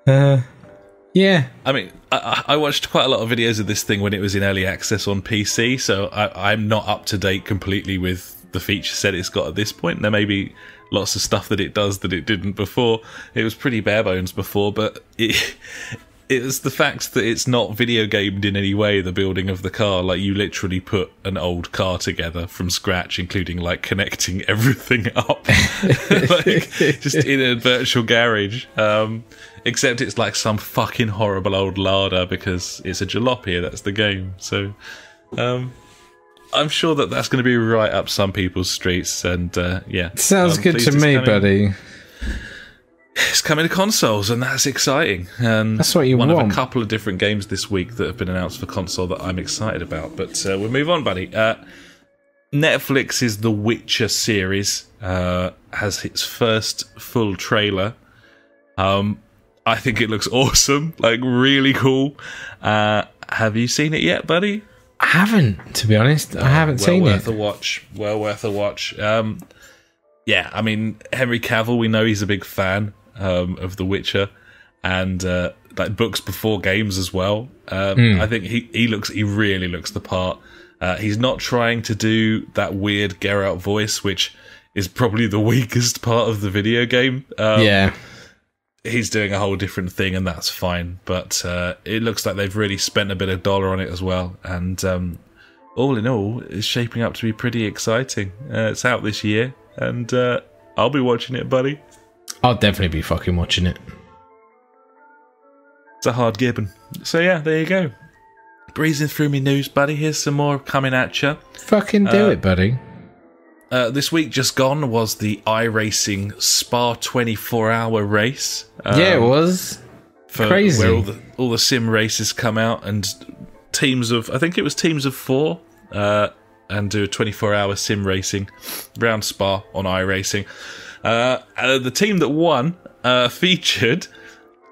Yeah. I mean, I watched quite a lot of videos of this thing when it was in early access on PC, so I'm not up to date completely with the feature set it's got at this point. There may be lots of stuff that it does that it didn't before. It was pretty bare bones before, but it was the fact that it's not video gamed in any way, the building of the car. Like, you literally put an old car together from scratch, including, like, connecting everything up. Like, just in a virtual garage. Except it's like some fucking horrible old larder because it's a jalopy, that's the game. So, I'm sure that's going to be right up some people's streets, and, yeah. Sounds good to me, buddy. It's coming to consoles, and that's exciting. And that's what you want. One of a couple of different games this week that have been announced for console that I'm excited about. But we'll move on, buddy. Netflix's The Witcher series has its first full trailer. I think it looks awesome, like really cool. Have you seen it yet, buddy? I haven't, to be honest. I haven't seen it. Well worth a watch. Yeah, I mean, Henry Cavill, we know he's a big fan of The Witcher, and like books before games as well. I think he really looks the part. He's not trying to do that weird Geralt voice, which is probably the weakest part of the video game. He's doing a whole different thing, and that's fine. But it looks like they've really spent a bit of dollar on it as well. And all in all, it's shaping up to be pretty exciting. It's out this year, and I'll be watching it, buddy. I'll definitely be fucking watching it. It's a hard gibbon. So yeah, there you go. Breezing through me news, buddy. Here's some more coming at you. Fucking do it, buddy. This week just gone was the iRacing Spa 24-hour race. Yeah, it was crazy. Where all the sim races come out, and teams of 4 and do a 24-hour sim racing around Spa on iRacing. The team that won featured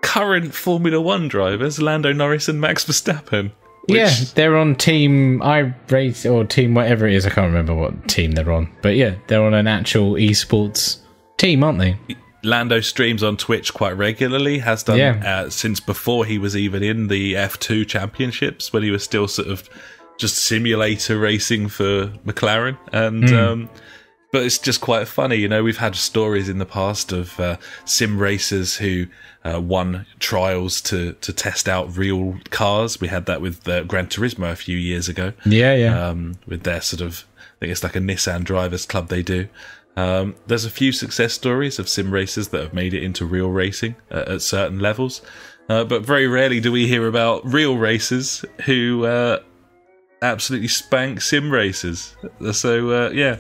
current Formula 1 drivers Lando Norris and Max Verstappen. Yeah, they're on Team iRace or Team whatever it is. I can't remember what team they're on. But yeah, they're on an actual esports team, aren't they? Lando streams on Twitch quite regularly, has done since before he was even in the F2 championships, when he was still sort of just simulator racing for McLaren. And but it's just quite funny, you know. We've had stories in the past of sim racers who won trials to test out real cars. We had that with Gran Turismo a few years ago. With their sort of, I think it's like a Nissan Drivers Club they do. There's a few success stories of sim racers that have made it into real racing at certain levels. But very rarely do we hear about real racers who absolutely spank sim racers. So, yeah.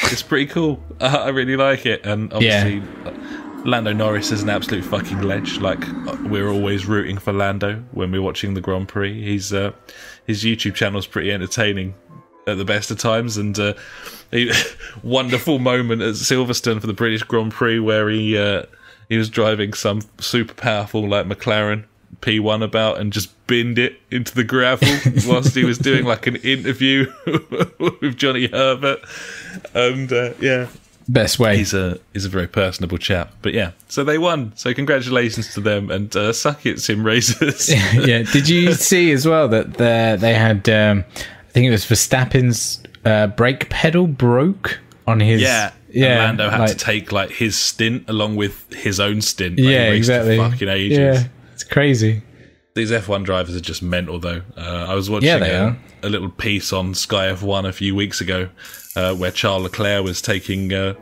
It's pretty cool. I really like it. And obviously, Lando Norris is an absolute fucking ledge. Like, we're always rooting for Lando when we're watching the Grand Prix. His YouTube channel's pretty entertaining. at the best of times, and a wonderful moment at Silverstone for the British Grand Prix where he was driving some super powerful like McLaren P1 about and just binned it into the gravel whilst he was doing like an interview with Johnny Herbert, and best way. He's a very personable chap. But yeah, so they won. So congratulations to them, and suck it, sim racers. Yeah. Did you see as well that they had? I think it was Verstappen's brake pedal broke on his. Yeah. And Lando had to take like his stint along with his own stint. Like, yeah, exactly. Fucking ages. Yeah, it's crazy. These F1 drivers are just mental, though. I was watching a little piece on Sky F1 a few weeks ago where Charles Leclerc was taking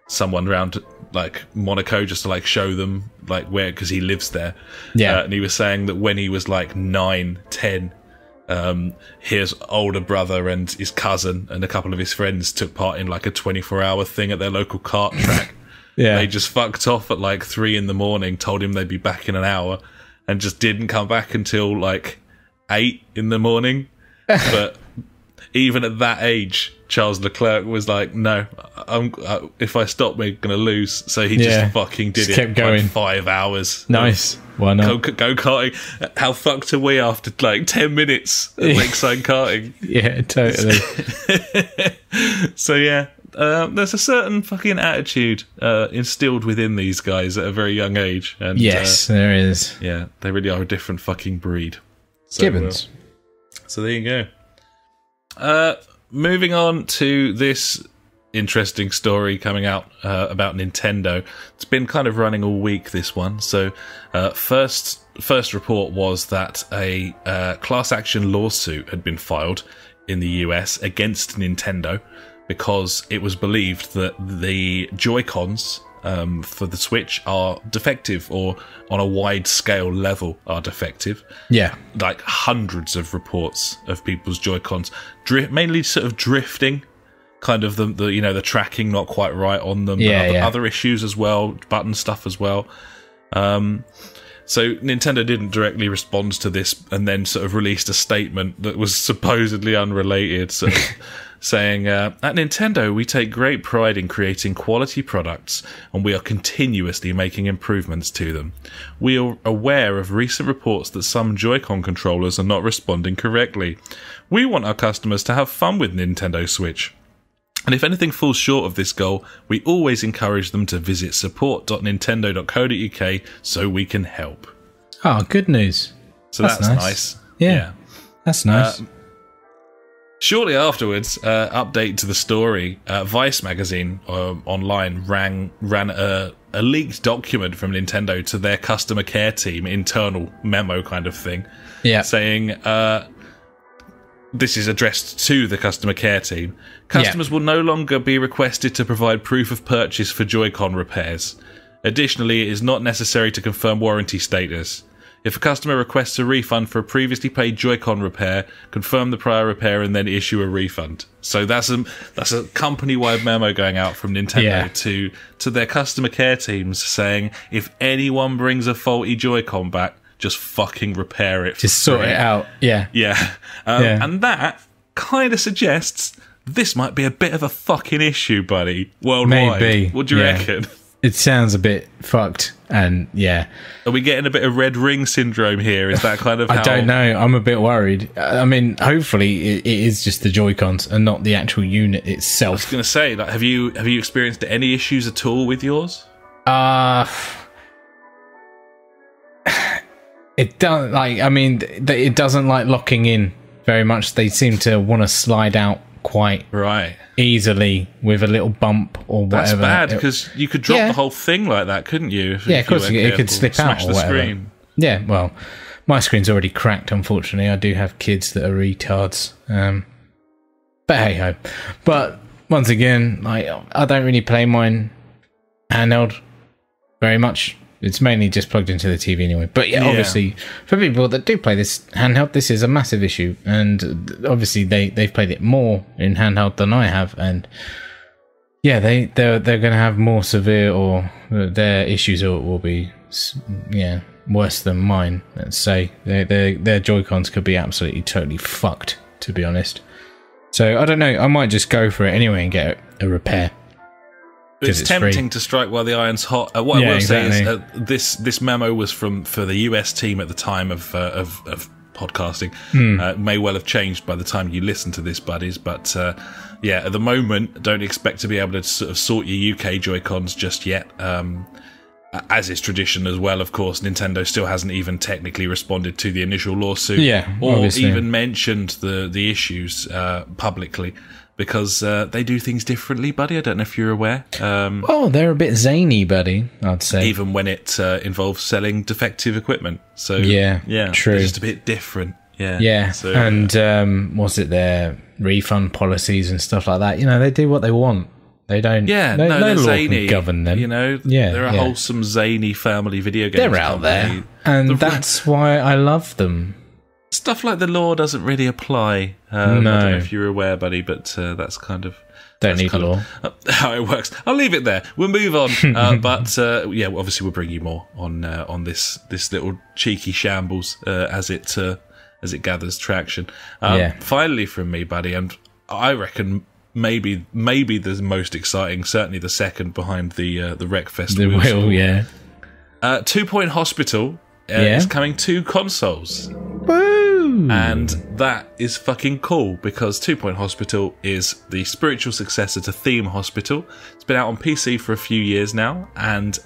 someone around like Monaco just to like show them like where, because he lives there. Yeah, and he was saying that when he was like 9, 10, his older brother and his cousin and a couple of his friends took part in like a 24-hour thing at their local kart track. Yeah, they just fucked off at like 3 a.m, told him they'd be back in an hour, and just didn't come back until like 8 a.m. But even at that age, Charles Leclerc was like, "No, if I stop, we're gonna lose." So he just fucking did kept going. Like 5 hours. Nice. Why not? Go karting. How fucked are we after like 10 minutes of lakeside karting? Yeah, totally. So yeah. There's a certain fucking attitude instilled within these guys at a very young age. And, yes, there is. Yeah, they really are a different fucking breed. So, Gibbons. So there you go. Moving on to this interesting story coming out about Nintendo. It's been kind of running all week, this one. So first report was that a class action lawsuit had been filed in the US against Nintendo, because it was believed that the Joy-Cons for the Switch are defective, or on a wide scale level are defective. Yeah. Like hundreds of reports of people's Joy-Cons mainly sort of drifting, kind of the tracking not quite right on them, but other issues as well, button stuff as well. So Nintendo didn't directly respond to this, and then sort of released a statement that was supposedly unrelated, sort of saying, at Nintendo, we take great pride in creating quality products, and we are continuously making improvements to them. We are aware of recent reports that some Joy-Con controllers are not responding correctly. We want our customers to have fun with Nintendo Switch. And if anything falls short of this goal, we always encourage them to visit support.nintendo.co.uk so we can help. Oh, good news. So that's nice. Yeah, that's nice. Shortly afterwards, update to the story, Vice magazine online ran a leaked document from Nintendo to their customer care team, internal memo kind of thing, saying this is addressed to the customer care team. Customers will no longer be requested to provide proof of purchase for Joy-Con repairs. Additionally, it is not necessary to confirm warranty status. If a customer requests a refund for a previously paid Joy-Con repair, confirm the prior repair and then issue a refund. So that's a company-wide memo going out from Nintendo to their customer care teams saying, if anyone brings a faulty Joy-Con back, just fucking repair it. Just sort it out. Yeah. And that kind of suggests this might be a bit of a fucking issue, buddy, worldwide. Maybe. What do you reckon? It sounds a bit fucked, and are we getting a bit of red ring syndrome here? Is that kind of how... I don't know. I'm a bit worried. I mean, hopefully it is just the Joy-Cons and not the actual unit itself. I was going to say, like, have you experienced any issues at all with yours? It doesn't it doesn't like locking in very much. They seem to want to slide out quite easily with a little bump or whatever. That's bad, because you could drop the whole thing like that, couldn't you? Of course, it could slip out or whatever. Screen. Yeah, well, my screen's already cracked, unfortunately. I do have kids that are retards. But hey ho. But once again, I don't really play mine handheld very much. It's mainly just plugged into the TV anyway. But obviously, for people that do play this handheld, this is a massive issue. And obviously, they've played it more in handheld than I have. And they're going to have more severe, or their issues will be worse than mine. Let's say their Joy-Cons could be absolutely totally fucked, to be honest. So I don't know. I might just go for it anyway and get a repair. It's tempting free to strike while the iron's hot. What I will exactly. say is this memo was for the US team at the time of podcasting. May well have changed by the time you listen to this, buddies. But at the moment, don't expect to be able to sort of sort your UK Joy-Cons just yet. As is tradition as well, of course, Nintendo still hasn't even technically responded to the initial lawsuit, or obviously. even mentioned the issues publicly. Because they do things differently, buddy. I don't know if you're aware. They're a bit zany, buddy, I'd say. Even when it involves selling defective equipment. So yeah, true. They're just a bit different. Yeah. Yeah. So, and was it their refund policies and stuff like that? You know, they do what they want. They don't. Yeah, no law zany, can govern them. You know, they're a wholesome, zany family video game. They're out there, and that's why I love them. Stuff like the law doesn't really apply. I don't know if you're aware, buddy, but that's kind of... Don't need law. How it works. I'll leave it there. We'll move on. But obviously we'll bring you more on this little cheeky shambles as it gathers traction. Finally from me, buddy, and I reckon maybe the most exciting, certainly the second behind the Wreckfest. The wheel, yeah. 2 Point Hospital is coming to consoles. Woo! And that is fucking cool because 2 Point Hospital is the spiritual successor to Theme Hospital. It's been out on PC for a few years now and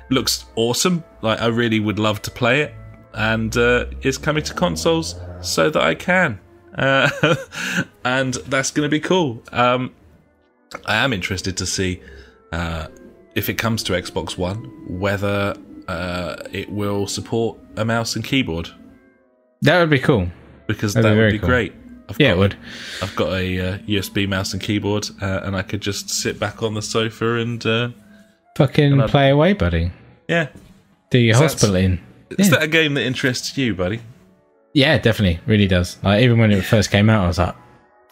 looks awesome. Like, I really would love to play it, and it's coming to consoles so that I can. And that's going to be cool. I am interested to see if it comes to Xbox One, whether it will support a mouse and keyboard. That would be cool. Because that would be cool. Great. It would. I've got a USB mouse and keyboard, and I could just sit back on the sofa and... fucking play away, buddy. Yeah. Do your hospital in. Is that a game that interests you, buddy? Yeah, definitely. Really does. Like, even when it first came out, I was like,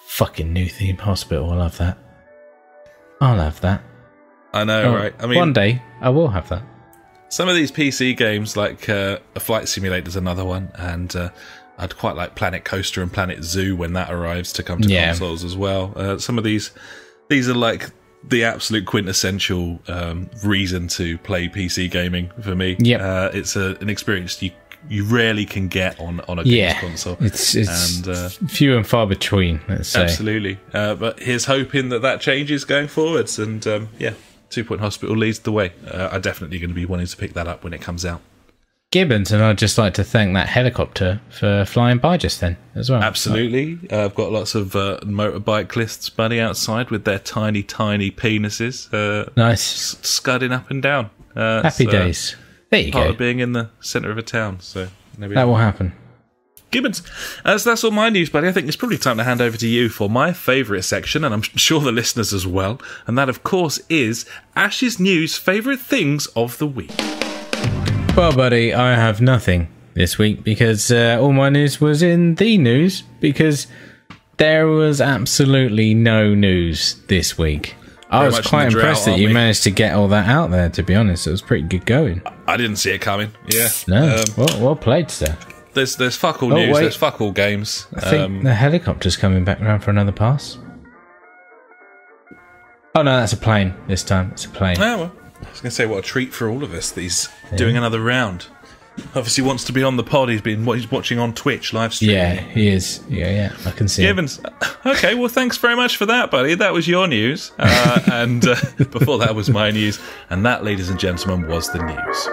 fucking new Theme Hospital. I love that. I'll have that. I know, right? I mean, one day, I will have that. Some of these PC games, like a Flight Simulator is another one, and I'd quite like Planet Coaster and Planet Zoo when that arrives to come to consoles as well. Some of these are like the absolute quintessential reason to play PC gaming for me. Yep. It's an experience you rarely can get on a games console. It's few and far between, let's say. Absolutely. But here's hoping that changes going forwards, and 2 Point Hospital leads the way. I'm definitely going to be wanting to pick that up when it comes out. Gibbons, and I'd just like to thank that helicopter for flying by just then as well. Absolutely. I've got lots of motorbike lists, buddy, outside with their tiny, tiny penises. Nice. Scudding up and down. Happy days. There you part go. Of being in the centre of a town. So that will happen. Gibbons, so that's all my news, buddy. I think it's probably time to hand over to you for my favourite section, and I'm sure the listeners as well. And that, of course, is Ash's News Favourite Things of the Week. Well, buddy, I have nothing this week because all my news was in the news because there was absolutely no news this week. I was quite impressed that you managed to get all that out there, to be honest. It was pretty good going. I didn't see it coming, yeah. No, well played, sir. There's fuck all news, there's fuck all games. I think the helicopter's coming back around for another pass. Oh no, that's a plane this time. It's a plane. Oh, well, I was going to say, what a treat for all of us that he's doing another round. Obviously wants to be on the pod. He's watching on Twitch live stream. Yeah, he is. Yeah, I can see Gibbons. Okay, well, thanks very much for that, buddy. That was your news. And before that was my news. And that, ladies and gentlemen, was the news.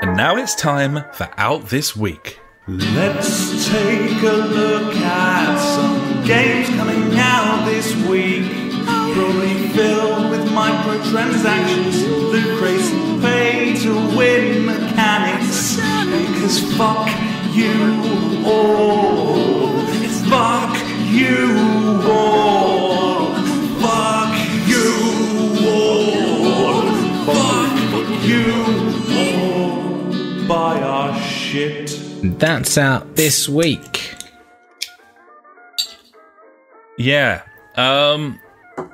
And now it's time for Out This Week. Let's take a look at some games coming out this week. Probably filled with microtransactions, the crazy pay-to-win mechanics. Because fuck you all. It's fuck you all. Fuck you all. Fuck you all. Buy our shit. That's out this week. Yeah.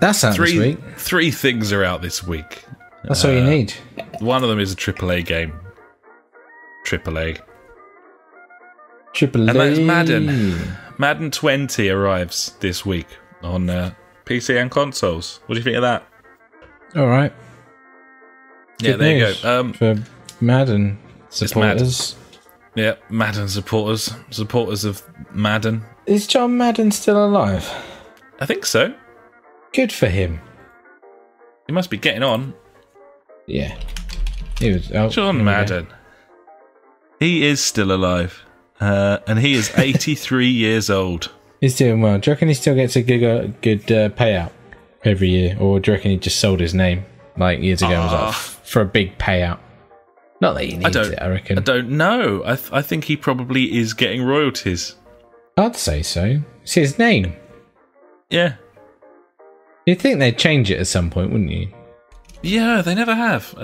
That's out this week. 3 things are out this week. That's all you need. One of them is a AAA game. AAA. Triple And that is A. Madden. Madden 20 arrives this week on PC and consoles. What do you think of that? All right. Yeah, Good there news you go. for Madden supporters. Yeah, Madden supporters of Madden. Is John Madden still alive? I think so. Good for him. He must be getting on. Yeah. He was. Oh, John here we go. Madden. He is still alive. And he is 83 years old. He's doing well. Do you reckon he still gets a good payout every year? Or do you reckon he just sold his name like years ago and was like, for a big payout? Not that he needs it, I reckon. I don't know. I think he probably is getting royalties. I'd say so. It's his name. Yeah. You'd think they'd change it at some point, wouldn't you? Yeah, they never have.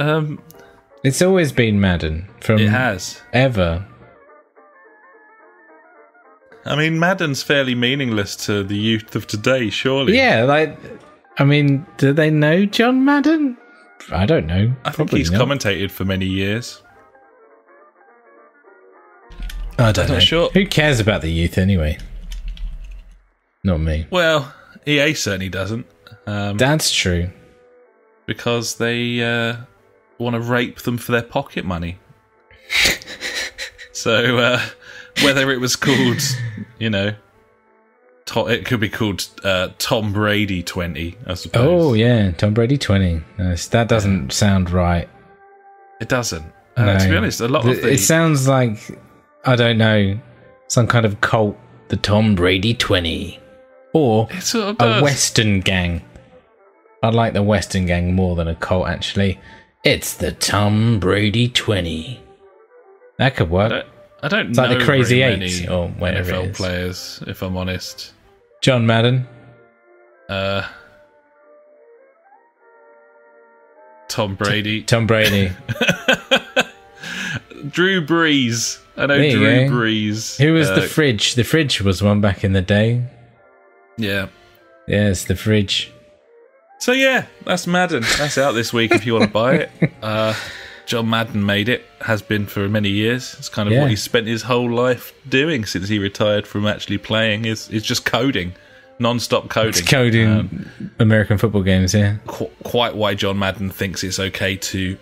It's always been Madden. From It has. ever. I mean, Madden's fairly meaningless to the youth of today, surely. Yeah, like, I mean, do they know John Madden? I don't know. I think he's commentated for many years. I don't I'm know. not sure. Who cares about the youth anyway? Not me. Well, EA certainly doesn't. That's true. Because they want to rape them for their pocket money. So, whether it was called, it could be called Tom Brady 20, I suppose. Oh, yeah. Tom Brady 20. Nice. That doesn't sound right. It doesn't. No. To be honest, a lot of It sounds like, I don't know, some kind of cult. The Tom Brady 20. Or It sort of a does. Western gang. I like the Western gang more than a cult, actually. It's the Tom Brady 20. That could work. I don't It's know like the Crazy very Eight, many or whatever it NFL is. players, if I'm honest. John Madden. Tom Brady. Tom Brady. Drew Brees. I know There you Drew go. Brees. Who was the Fridge? The Fridge was one back in the day. Yeah. Yes, the Fridge. So yeah, that's Madden. That's out this week if you want to buy it. John Madden made it. Has been for many years. It's kind of Yeah. what he spent his whole life doing since he retired from actually playing. Is just coding, non-stop coding. It's coding American football games, yeah. Quite why John Madden thinks it's okay to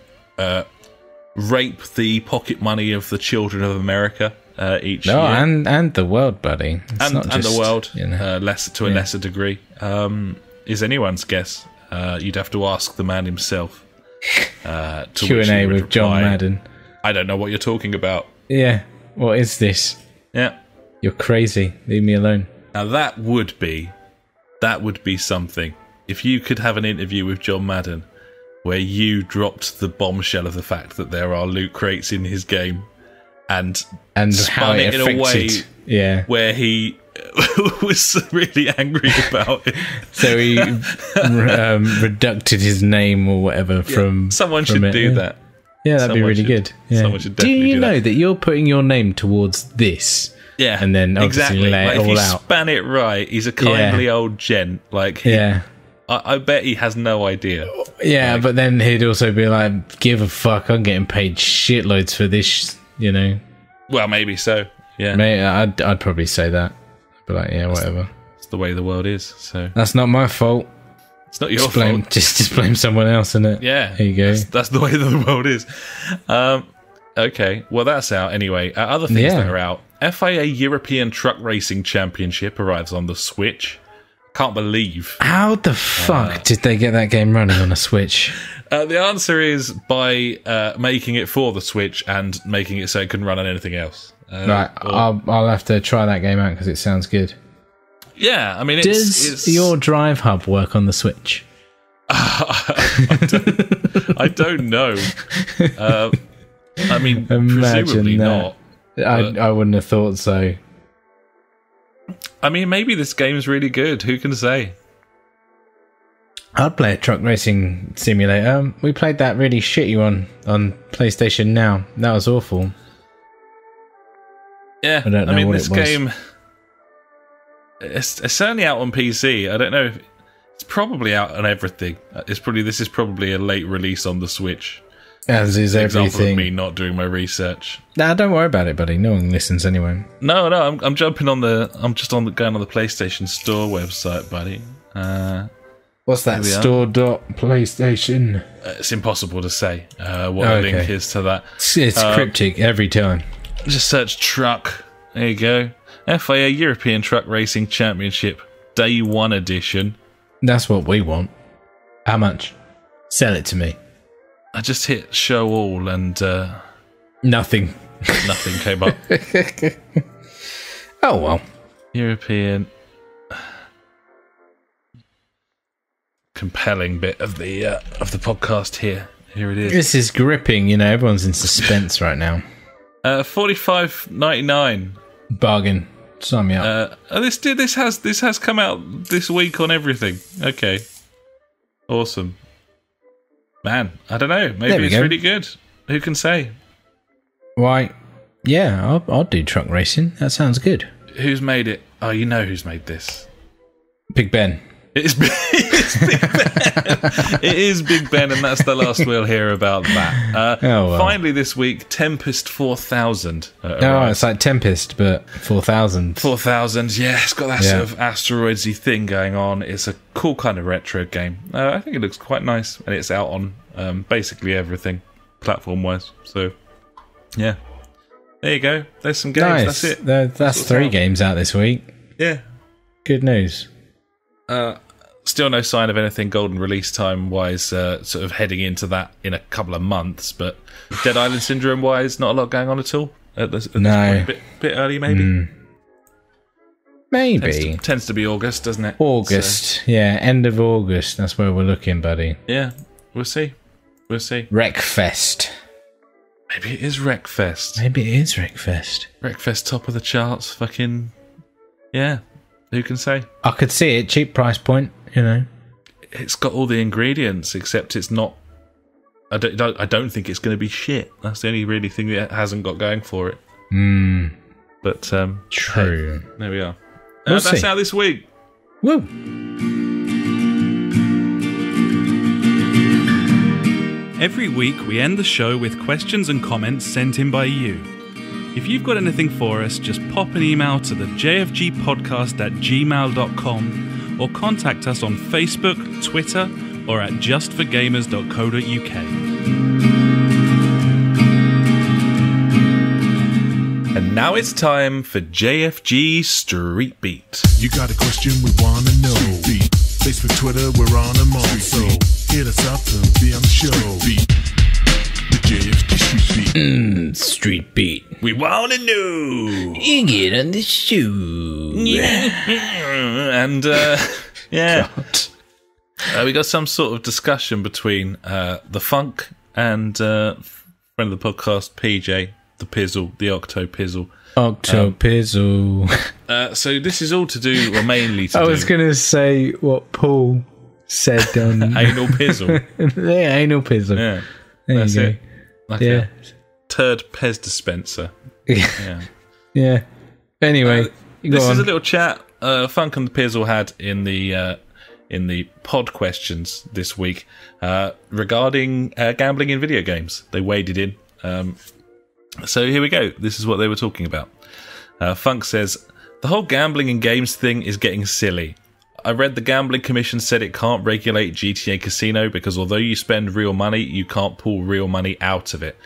rape the pocket money of the children of America each No, year. and the world, buddy. It's and not just, the world, you know. to a lesser degree, is anyone's guess. You'd have to ask the man himself. To which he Q&A would with John reply, Madden. I don't know what you're talking about. Yeah, what is this? Yeah. You're crazy. Leave me alone. Now that would be something. If you could have an interview with John Madden where you dropped the bombshell of the fact that there are loot crates in his game and And spun how it in a way affected. Yeah. where he was really angry about it. So he reducted his name or whatever from. Someone from should it. do that. Yeah, that'd be Someone really should- good. Yeah. someone should do definitely you do know that. that you're putting your name towards this? Yeah, And then obviously exactly. lay it Like, if all you out. span it right, he's a kindly old gent. Like, Yeah. I bet he has no idea. Yeah, but then he'd also be like, give a fuck, I'm getting paid shitloads for this, you know. Well, maybe so. Yeah, Mate, I'd probably say that. I'd be like, yeah, whatever. it's the way the world is. So That's not my fault. it's not your Just blame, fault. just blame someone else, innit? Yeah, There you go. That's the way the world is. Okay, well that's out anyway. Other things Yeah. that are out. FIA European Truck Racing Championship arrives on the Switch. Can't believe. How the fuck did they get that game running on a Switch? The answer is by making it for the Switch and making it so it can run on anything else. Right, I'll have to try that game out because it sounds good. Yeah, I mean, Does your Drive Hub work on the Switch? I don't know. I mean, presumably that. not. I wouldn't have thought so. I mean, maybe this game's really good. Who can say? I'd play a truck racing simulator. We played that really shitty one on PlayStation Now. That was awful. Yeah, I don't know mean, what this it was. game. It's certainly out on PC. I don't know if it's probably out on everything. This is probably a late release on the Switch. As is example of everything. me not doing my research. Nah, don't worry about it, buddy. No one listens anyway. No, I'm jumping on I'm just going on the PlayStation Store website, buddy. What's that? Here we are. Store.PlayStation. It's impossible to say what the link is to that. It's cryptic every time. Just search truck. There you go. FIA European Truck Racing Championship Day 1 Edition. That's what we want. How much? Sell it to me. I just hit show all and Nothing. nothing came up. Oh, well. European compelling bit of the podcast here. Here it is. This is gripping, everyone's in suspense right now. $45.99. Bargain. Sign me up. This has come out this week on everything. Okay. Awesome. Man, I don't know. Maybe it's really good. Who can say? Why? Yeah, I'll do truck racing. That sounds good. Who's made it? Oh, you know who's made this. Big Ben. It's Big Ben. It is Big Ben, and that's the last we'll hear about that. Finally this week, Tempest 4000. It's like Tempest, but 4000. 4000, yeah. It's got that sort of asteroidsy thing going on. It's a cool kind of retro game. I think it looks quite nice, and it's out on basically everything, platform-wise. So, yeah. There you go. There's some games. Nice. That's it. That's 3 games out this week. Yeah. Good news. Still no sign of anything golden release time wise, sort of heading into that in a couple of months, but Dead Island Syndrome wise, not a lot going on at all. At this point. Bit early, maybe. Maybe. Tends to be August, doesn't it? August. Yeah, end of August. That's where we're looking, buddy. Yeah, we'll see. Wreckfest. Maybe it is Wreckfest. Wreckfest top of the charts. Fucking. Yeah. Who can say? I could see it. Cheap price point, It's got all the ingredients, except it's not. I don't think it's going to be shit. That's the only really thing that it hasn't got going for it. But true. Hey, there we are. We'll that's see. out this week. Woo! Every week we end the show with questions and comments sent in by you. If you've got anything for us, just pop an email to the jfgpodcast@gmail.com or contact us on Facebook, Twitter, or at justforgamers.co.uk. And now it's time for JFG Street Beat. You got a question we want to know. Facebook, Twitter, we're on them all. So hit us up and be on the show. The JFG Street Beat. Street Beat. We want to know. You get on the shoe. And, yeah. We got some sort of discussion between the Funk and friend of the podcast, PJ, the Pizzle, the Octo-Pizzle. Octo-Pizzle. So this is all to do, or mainly to do... I was going to say what Paul said on... Anal Pizzle. Yeah, Anal Pizzle. Yeah. There That's you go. it. Like Yeah. a turd Pez dispenser. Yeah. Yeah. Anyway, go This on. is a little chat Funk and the Pizzle had in the pod questions this week regarding gambling in video games. They waded in. So here we go. This is what they were talking about. Funk says, the whole gambling in games thing is getting silly. I read the Gambling Commission said it can't regulate GTA Casino because although you spend real money, you can't pull real money out of it.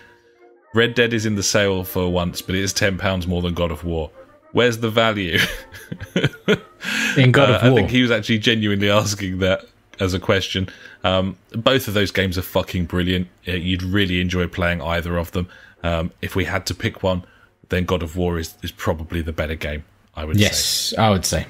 Red Dead is in the sale for once, but it is £10 more than God of War. Where's the value? In God of War. I think he was actually genuinely asking that as a question. Both of those games are fucking brilliant. You'd really enjoy playing either of them. If we had to pick one, then God of War is probably the better game, I would say. Yes, I would say.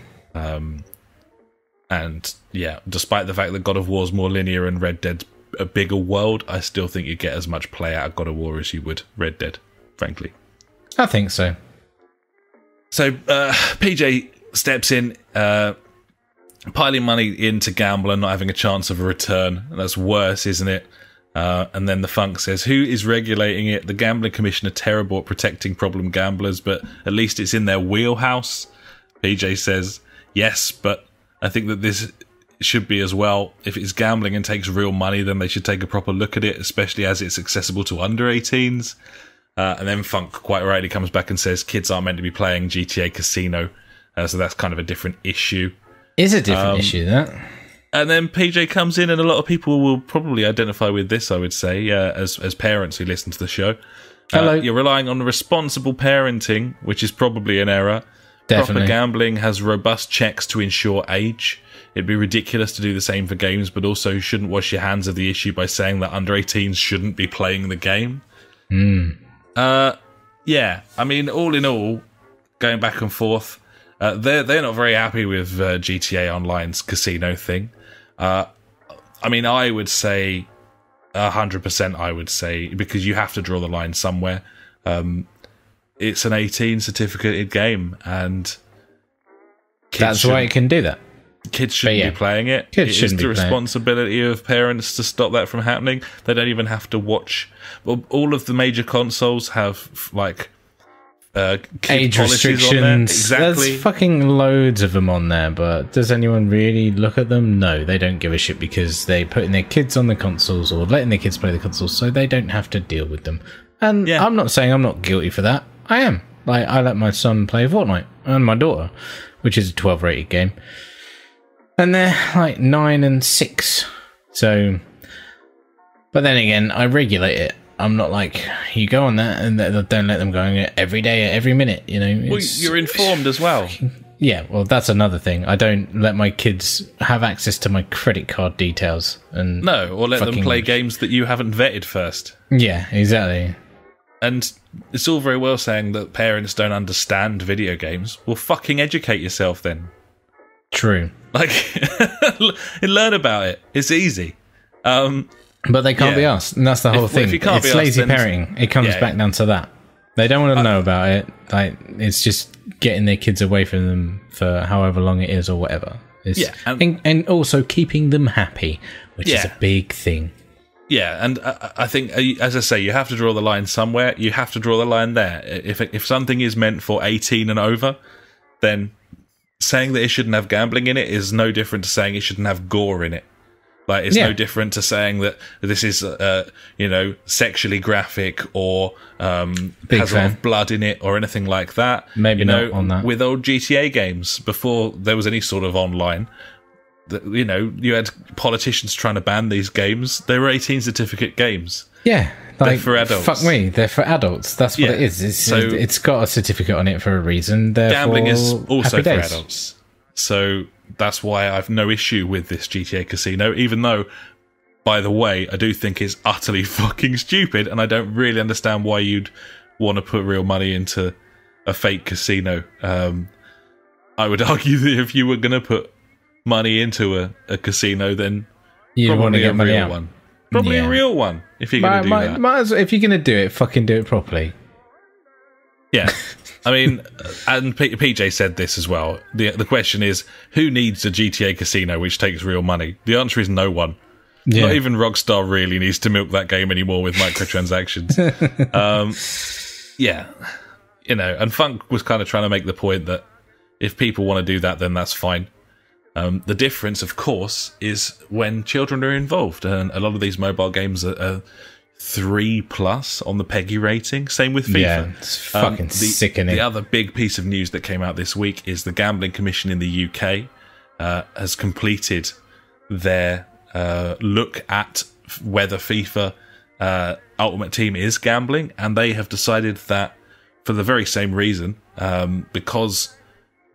And yeah, despite the fact that God of War's more linear and Red Dead's a bigger world, I still think you get as much play out of God of War as you would Red Dead, frankly. I think so. So PJ steps in, piling money in to gamble and not having a chance of a return. That's worse, isn't it? And then the Funk says, who is regulating it? The Gambling Commission are terrible at protecting problem gamblers, but at least it's in their wheelhouse. PJ says, yes, but I think that this should be as well. If it's gambling and takes real money, then they should take a proper look at it, especially as it's accessible to under 18s. And then Funk quite rightly comes back and says kids aren't meant to be playing GTA Casino, so that's kind of a different issue. Is a different issue, that. And then PJ comes in, and a lot of people will probably identify with this, I would say, as parents who listen to the show. Hello. You're relying on responsible parenting, which is probably an error. Definitely. Proper gambling has robust checks to ensure age. It'd be ridiculous to do the same for games, but also you shouldn't wash your hands of the issue by saying that under 18s shouldn't be playing the game. Yeah, I mean, all in all, going back and forth, they're not very happy with GTA Online's casino thing. I mean, I would say 100%. I would say, because you have to draw the line somewhere. It's an 18 certificated game, and that's why it can do that. Kids shouldn't be playing it. Kids shouldn't be playing it. It's the responsibility of parents to stop that from happening. They don't even have to watch. Well, all of the major consoles have like age restrictions. On there. Exactly. There's fucking loads of them on there, but does anyone really look at them? No, they don't give a shit because they putting their kids on the consoles or letting their kids play the consoles, so they don't have to deal with them. And I'm not saying I'm not guilty for that. I am. Like, I let my son play Fortnite and my daughter, which is a 12 rated game. And they're like 9 and 6. So, but then again, I regulate it. I'm not like, you go on that and don't let them go on it every day, every minute, you know. Well, you're informed as well. Yeah, well, that's another thing. I don't let my kids have access to my credit card details. And or let them play games that you haven't vetted first. Yeah, exactly. And it's all very well saying that parents don't understand video games. Well, fucking educate yourself then. True. Like, learn about it. It's easy. But they can't be asked, and that's the whole thing. It's lazy parenting. It comes back down to that. They don't want to know about it. Like, it's just getting their kids away from them for however long it is or whatever. And also keeping them happy, which is a big thing. Yeah, and I think, as I say, you have to draw the line somewhere. You have to draw the line there. If something is meant for 18 and over, then saying that it shouldn't have gambling in it is no different to saying it shouldn't have gore in it. Like, it's no different to saying that this is, sexually graphic or has a lot of blood in it or anything like that. Maybe not on that. With old GTA games, before there was any sort of online, you had politicians trying to ban these games. They were 18 certificate games. Yeah. They're for adults. Fuck me, they're for adults. That's what it is. It's got a certificate on it for a reason. Gambling is also for adults. So that's why I've no issue with this GTA Casino, even though, by the way, I do think it's utterly fucking stupid, and I don't really understand why you'd want to put real money into a fake casino. I would argue that if you were going to put money into a casino, then you want to get money out. One. Probably a real one, if you're going to do that. If you're going to do it, fucking do it properly. Yeah. I mean, and PJ said this as well. The question is, who needs a GTA casino which takes real money? The answer is no one. Yeah. Not even Rockstar really needs to milk that game anymore with microtransactions. And Funk was kind of trying to make the point that if people want to do that, then that's fine. The difference, of course, is when children are involved, and a lot of these mobile games are 3+ on the PEGI rating. Same with FIFA. Yeah, it's fucking sickening. The other big piece of news that came out this week is the Gambling Commission in the UK has completed their look at whether FIFA Ultimate Team is gambling, and they have decided that for the very same reason, because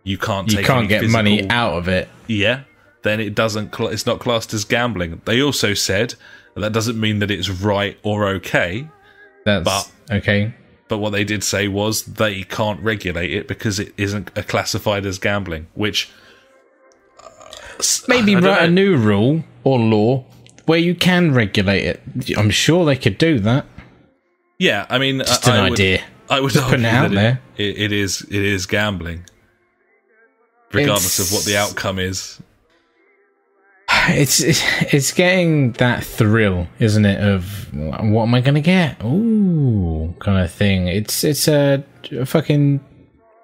you can't get money out of it. Yeah, then it's not classed as gambling. They also said that doesn't mean that it's right or okay. Okay. But what they did say was they can't regulate it because it isn't classified as gambling, which maybe write a new rule or law where you can regulate it. I'm sure they could do that. Yeah, I mean, just an idea. I would just putting it out there. It is gambling, regardless of what the outcome is. It's getting that thrill, isn't it? Of what am I going to get? Ooh, kind of thing. It's a fucking,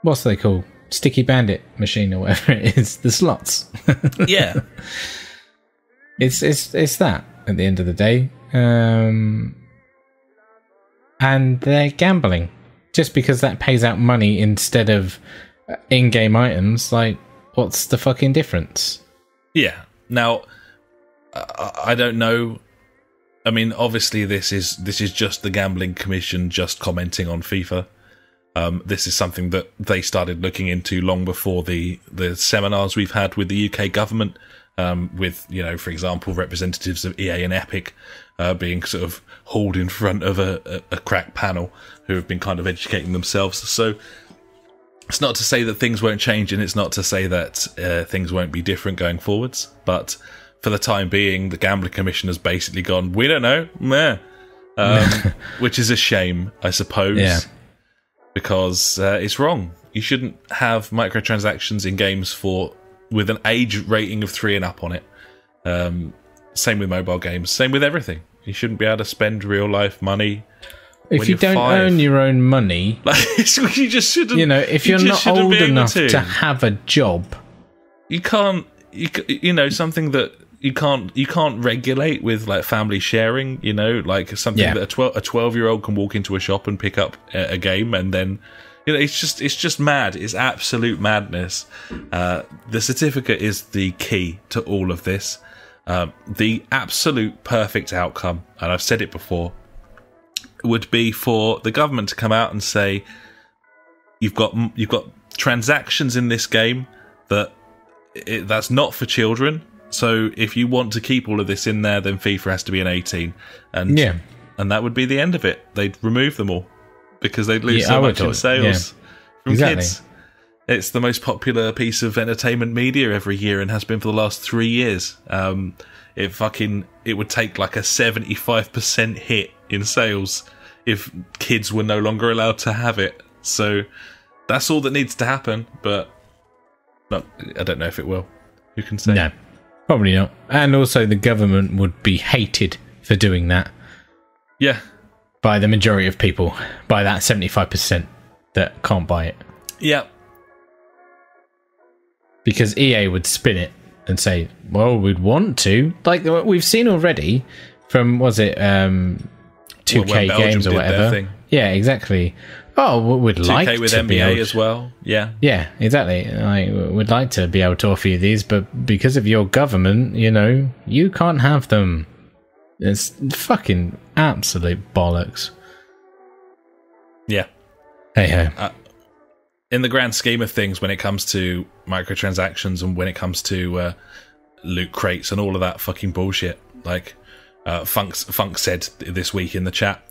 what's they call, sticky bandit machine or whatever it is. The slots. Yeah. It's that at the end of the day. And they're gambling. Just because that pays out money instead of in-game items, like, what's the fucking difference? Yeah. Now, I don't know. I mean, obviously, this is just the Gambling Commission just commenting on FIFA. This is something that they started looking into long before the seminars we've had with the UK government, with, you know, for example, representatives of EA and Epic being sort of hauled in front of a crack panel who have been kind of educating themselves. So it's not to say that things won't change, and it's not to say that things won't be different going forwards, but for the time being, the Gambling Commission has basically gone, we don't know, meh. Which is a shame, I suppose. Yeah. Because it's wrong. You shouldn't have microtransactions in games with an age rating of 3 and up on it. Same with mobile games. Same with everything. You shouldn't be able to spend real life money. If you don't earn your own money, you just shouldn't. You know, if you're not old enough to have a job, you can't. You know, something that you can't regulate with, like, family sharing. You know, like something that a 12-year-old can walk into a shop and pick up a game, and then, you know, it's just mad. It's absolute madness. The certificate is the key to all of this. The absolute perfect outcome, and I've said it before, would be for the government to come out and say, you've got transactions in this game that's not for children. So if you want to keep all of this in there, then FIFA has to be an 18, and that would be the end of it. They'd remove them all because they'd lose so much in sales from kids. It's the most popular piece of entertainment media every year, and has been for the last 3 years. It would take like a 75% hit in sales if kids were no longer allowed to have it. So that's all that needs to happen, but I don't know if it will. Who can say? No, probably not. And also the government would be hated for doing that. Yeah. By the majority of people. By that 75% that can't buy it. Yeah. Because EA would spin it and say, well, we'd want to. Like we've seen already from, was it 2K games or whatever? Yeah, exactly. Oh, we'd like to with be NBA able as well. Yeah. Yeah, exactly. We'd like to be able to offer you these, but because of your government, you know, you can't have them. It's fucking absolute bollocks. Yeah. Hey-ho. In the grand scheme of things, when it comes to microtransactions and when it comes to loot crates and all of that fucking bullshit, like Funk said this week in the chat,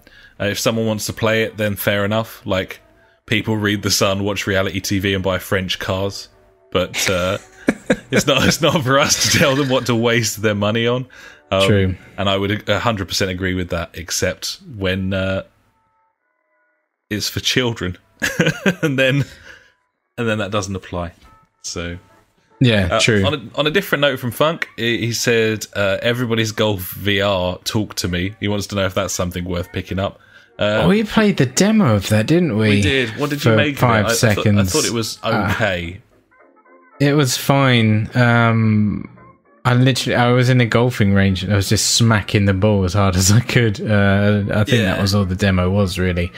if someone wants to play it, then fair enough. Like, people read The Sun, watch reality TV, and buy French cars, but it's not for us to tell them what to waste their money on. True, and I would 100% agree with that, except when it's for children, and then that doesn't apply. So yeah, true. On a different note from Funk, he said, everybody's golf VR, talk to me. He wants to know if that's something worth picking up. We played the demo of that, didn't we? We did. What did you make of it? 5 seconds. I thought it was okay. It was fine. I was in a golfing range and I was just smacking the ball as hard as I could. I think that was all the demo was, really.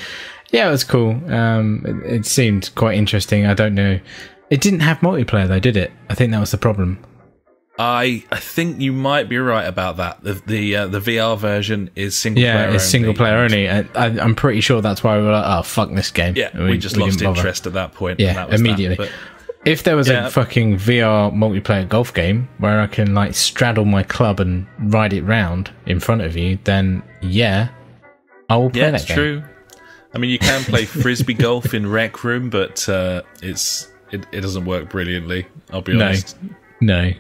Yeah, it was cool. It seemed quite interesting. I don't know. It didn't have multiplayer though, did it? I think that was the problem. I think you might be right about that. The VR version is single player only. Yeah, it's single player only. I'm pretty sure that's why we were like, oh, fuck this game. Yeah, we just lost interest at that point. Yeah, and that was immediately. That, if there was a fucking VR multiplayer golf game where I can like straddle my club and ride it round in front of you, then yeah, I will play that game. Yeah, it's true. I mean, you can play frisbee golf in Rec Room, but it doesn't work brilliantly, I'll be honest. No.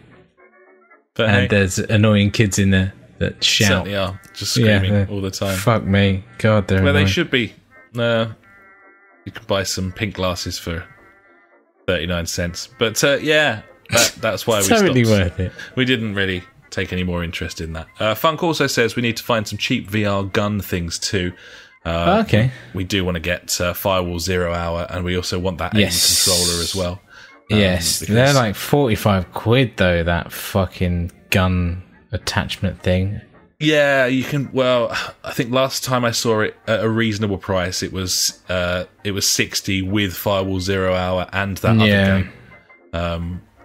But and there's annoying kids in there that shout. Certainly are, just screaming all the time. Fuck me. God, they're Well, annoying. they should be. You can buy some pink glasses for 39 cents. But that's why we stopped. Totally worth it. We didn't really take any more interest in that. Funk also says we need to find some cheap VR gun things too. Okay. We do want to get Firewall 0 Hour, and we also want that aim controller as well. Yes, they're like 45 quid though, that fucking gun attachment thing. Yeah, you can. Well, I think last time I saw it at a reasonable price, it was $60 with Firewall 0 Hour and that other game,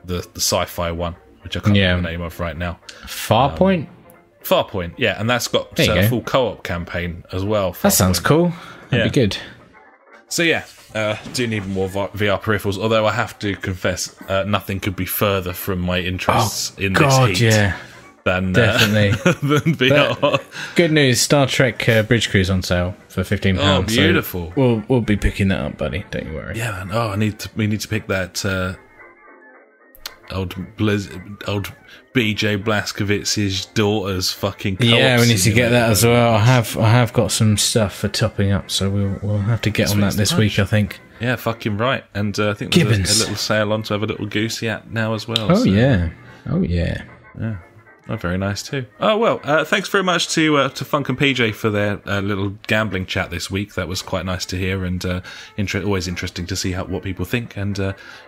the sci-fi one, which I can't remember the name of right now. Farpoint? Farpoint, yeah, and that's got a full co-op campaign as well. That sounds cool. That'd be good. So yeah, do need more VR peripherals, although I have to confess, nothing could be further from my interests in this heat than definitely than VR. Good news, Star Trek Bridge Cruise on sale for £15. Oh, beautiful. So we'll be picking that up, buddy. Don't you worry. Yeah, man. We need to pick that old BJ Blazkowicz's daughter's fucking co-op we need to get that as well. I simulator. have got some stuff for topping up, so we'll have to get on that this week, I think. Yeah, fucking right. And I think there's a little sale on to have a little Goosey at now as well. Oh yeah. Yeah. Oh, very nice too. Oh well, thanks very much to Funk and PJ for their little gambling chat this week. That was quite nice to hear, and always interesting to see what people think. And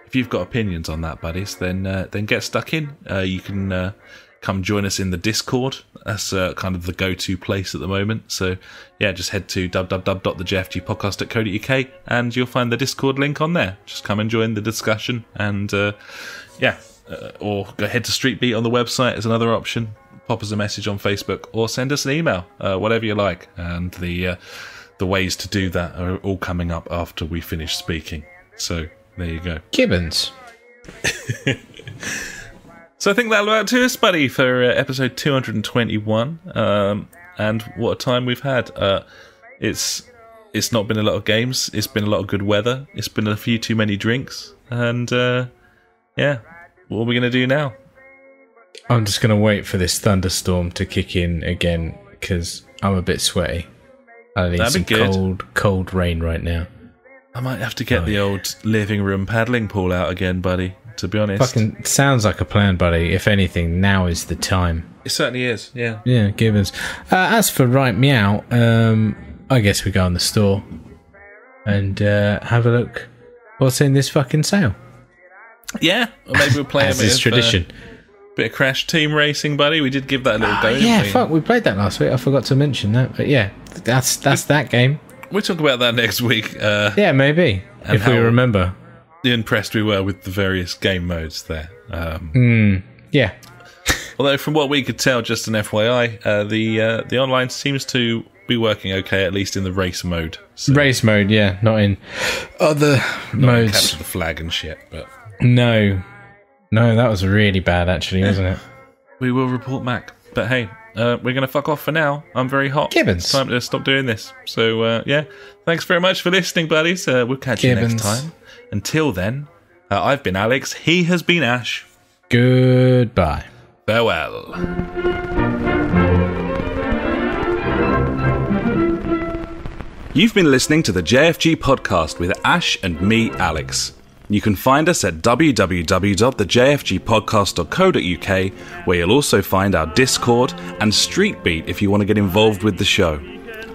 if you've got opinions on that, buddies, then get stuck in. You can come join us in the Discord. That's kind of the go-to place at the moment. So yeah, just head to www.thejfgpodcast.co.uk and you'll find the Discord link on there. Just come and join the discussion, and or go head to Street Beat on the website as another option. Pop us a message on Facebook or send us an email, whatever you like. And the ways to do that are all coming up after we finish speaking. So there you go. Gibbons. So I think that'll about to us, buddy, for episode 221. And what a time we've had. It's not been a lot of games. It's been a lot of good weather. It's been a few too many drinks. And what are we going to do now? I'm just going to wait for this thunderstorm to kick in again because I'm a bit sweaty. I need some cold rain right now. I might have to get the old living room paddling pool out again, buddy, to be honest. Fucking sounds like a plan, buddy. If anything, now is the time. It certainly is, yeah. Yeah, Gibbons. As for Right Meow, I guess we go on the store and have a look what's in this fucking sale. Yeah, or maybe we'll play a bit of tradition. Bit of Crash Team Racing, buddy. We did give that a little go. Yeah, we played that last week. I forgot to mention that, but yeah, that's that game. We'll talk about that next week. Yeah, maybe if we remember. Impressed we were with the various game modes there. Yeah. Although from what we could tell, just an FYI, the online seems to be working okay, at least in the race mode. So race mode, yeah, not in other modes. Capture the flag and shit, but. No, that was really bad, actually, wasn't it? We will report back. But hey, we're going to fuck off for now. I'm very hot. Gibbons. It's time to stop doing this. So, thanks very much for listening, buddies. We'll catch you next time. Until then, I've been Alex. He has been Ash. Goodbye. Farewell. You've been listening to the JFG podcast with Ash and me, Alex. You can find us at www.thejfgpodcast.co.uk, where you'll also find our Discord and Street Beat if you want to get involved with the show.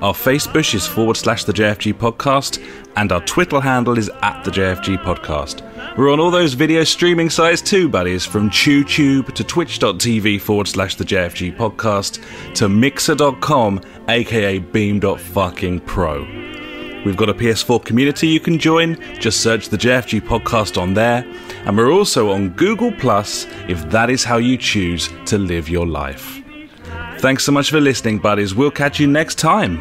Our Facebook is /the JFG Podcast, and our Twitter handle is @the JFG Podcast. We're on all those video streaming sites too, buddies, from TubeTube to twitch.tv /the JFG Podcast to mixer.com, aka beam.fucking-pro. We've got a PS4 community you can join. Just search the JFG Podcast on there. And we're also on Google Plus if that is how you choose to live your life. Thanks so much for listening, buddies. We'll catch you next time.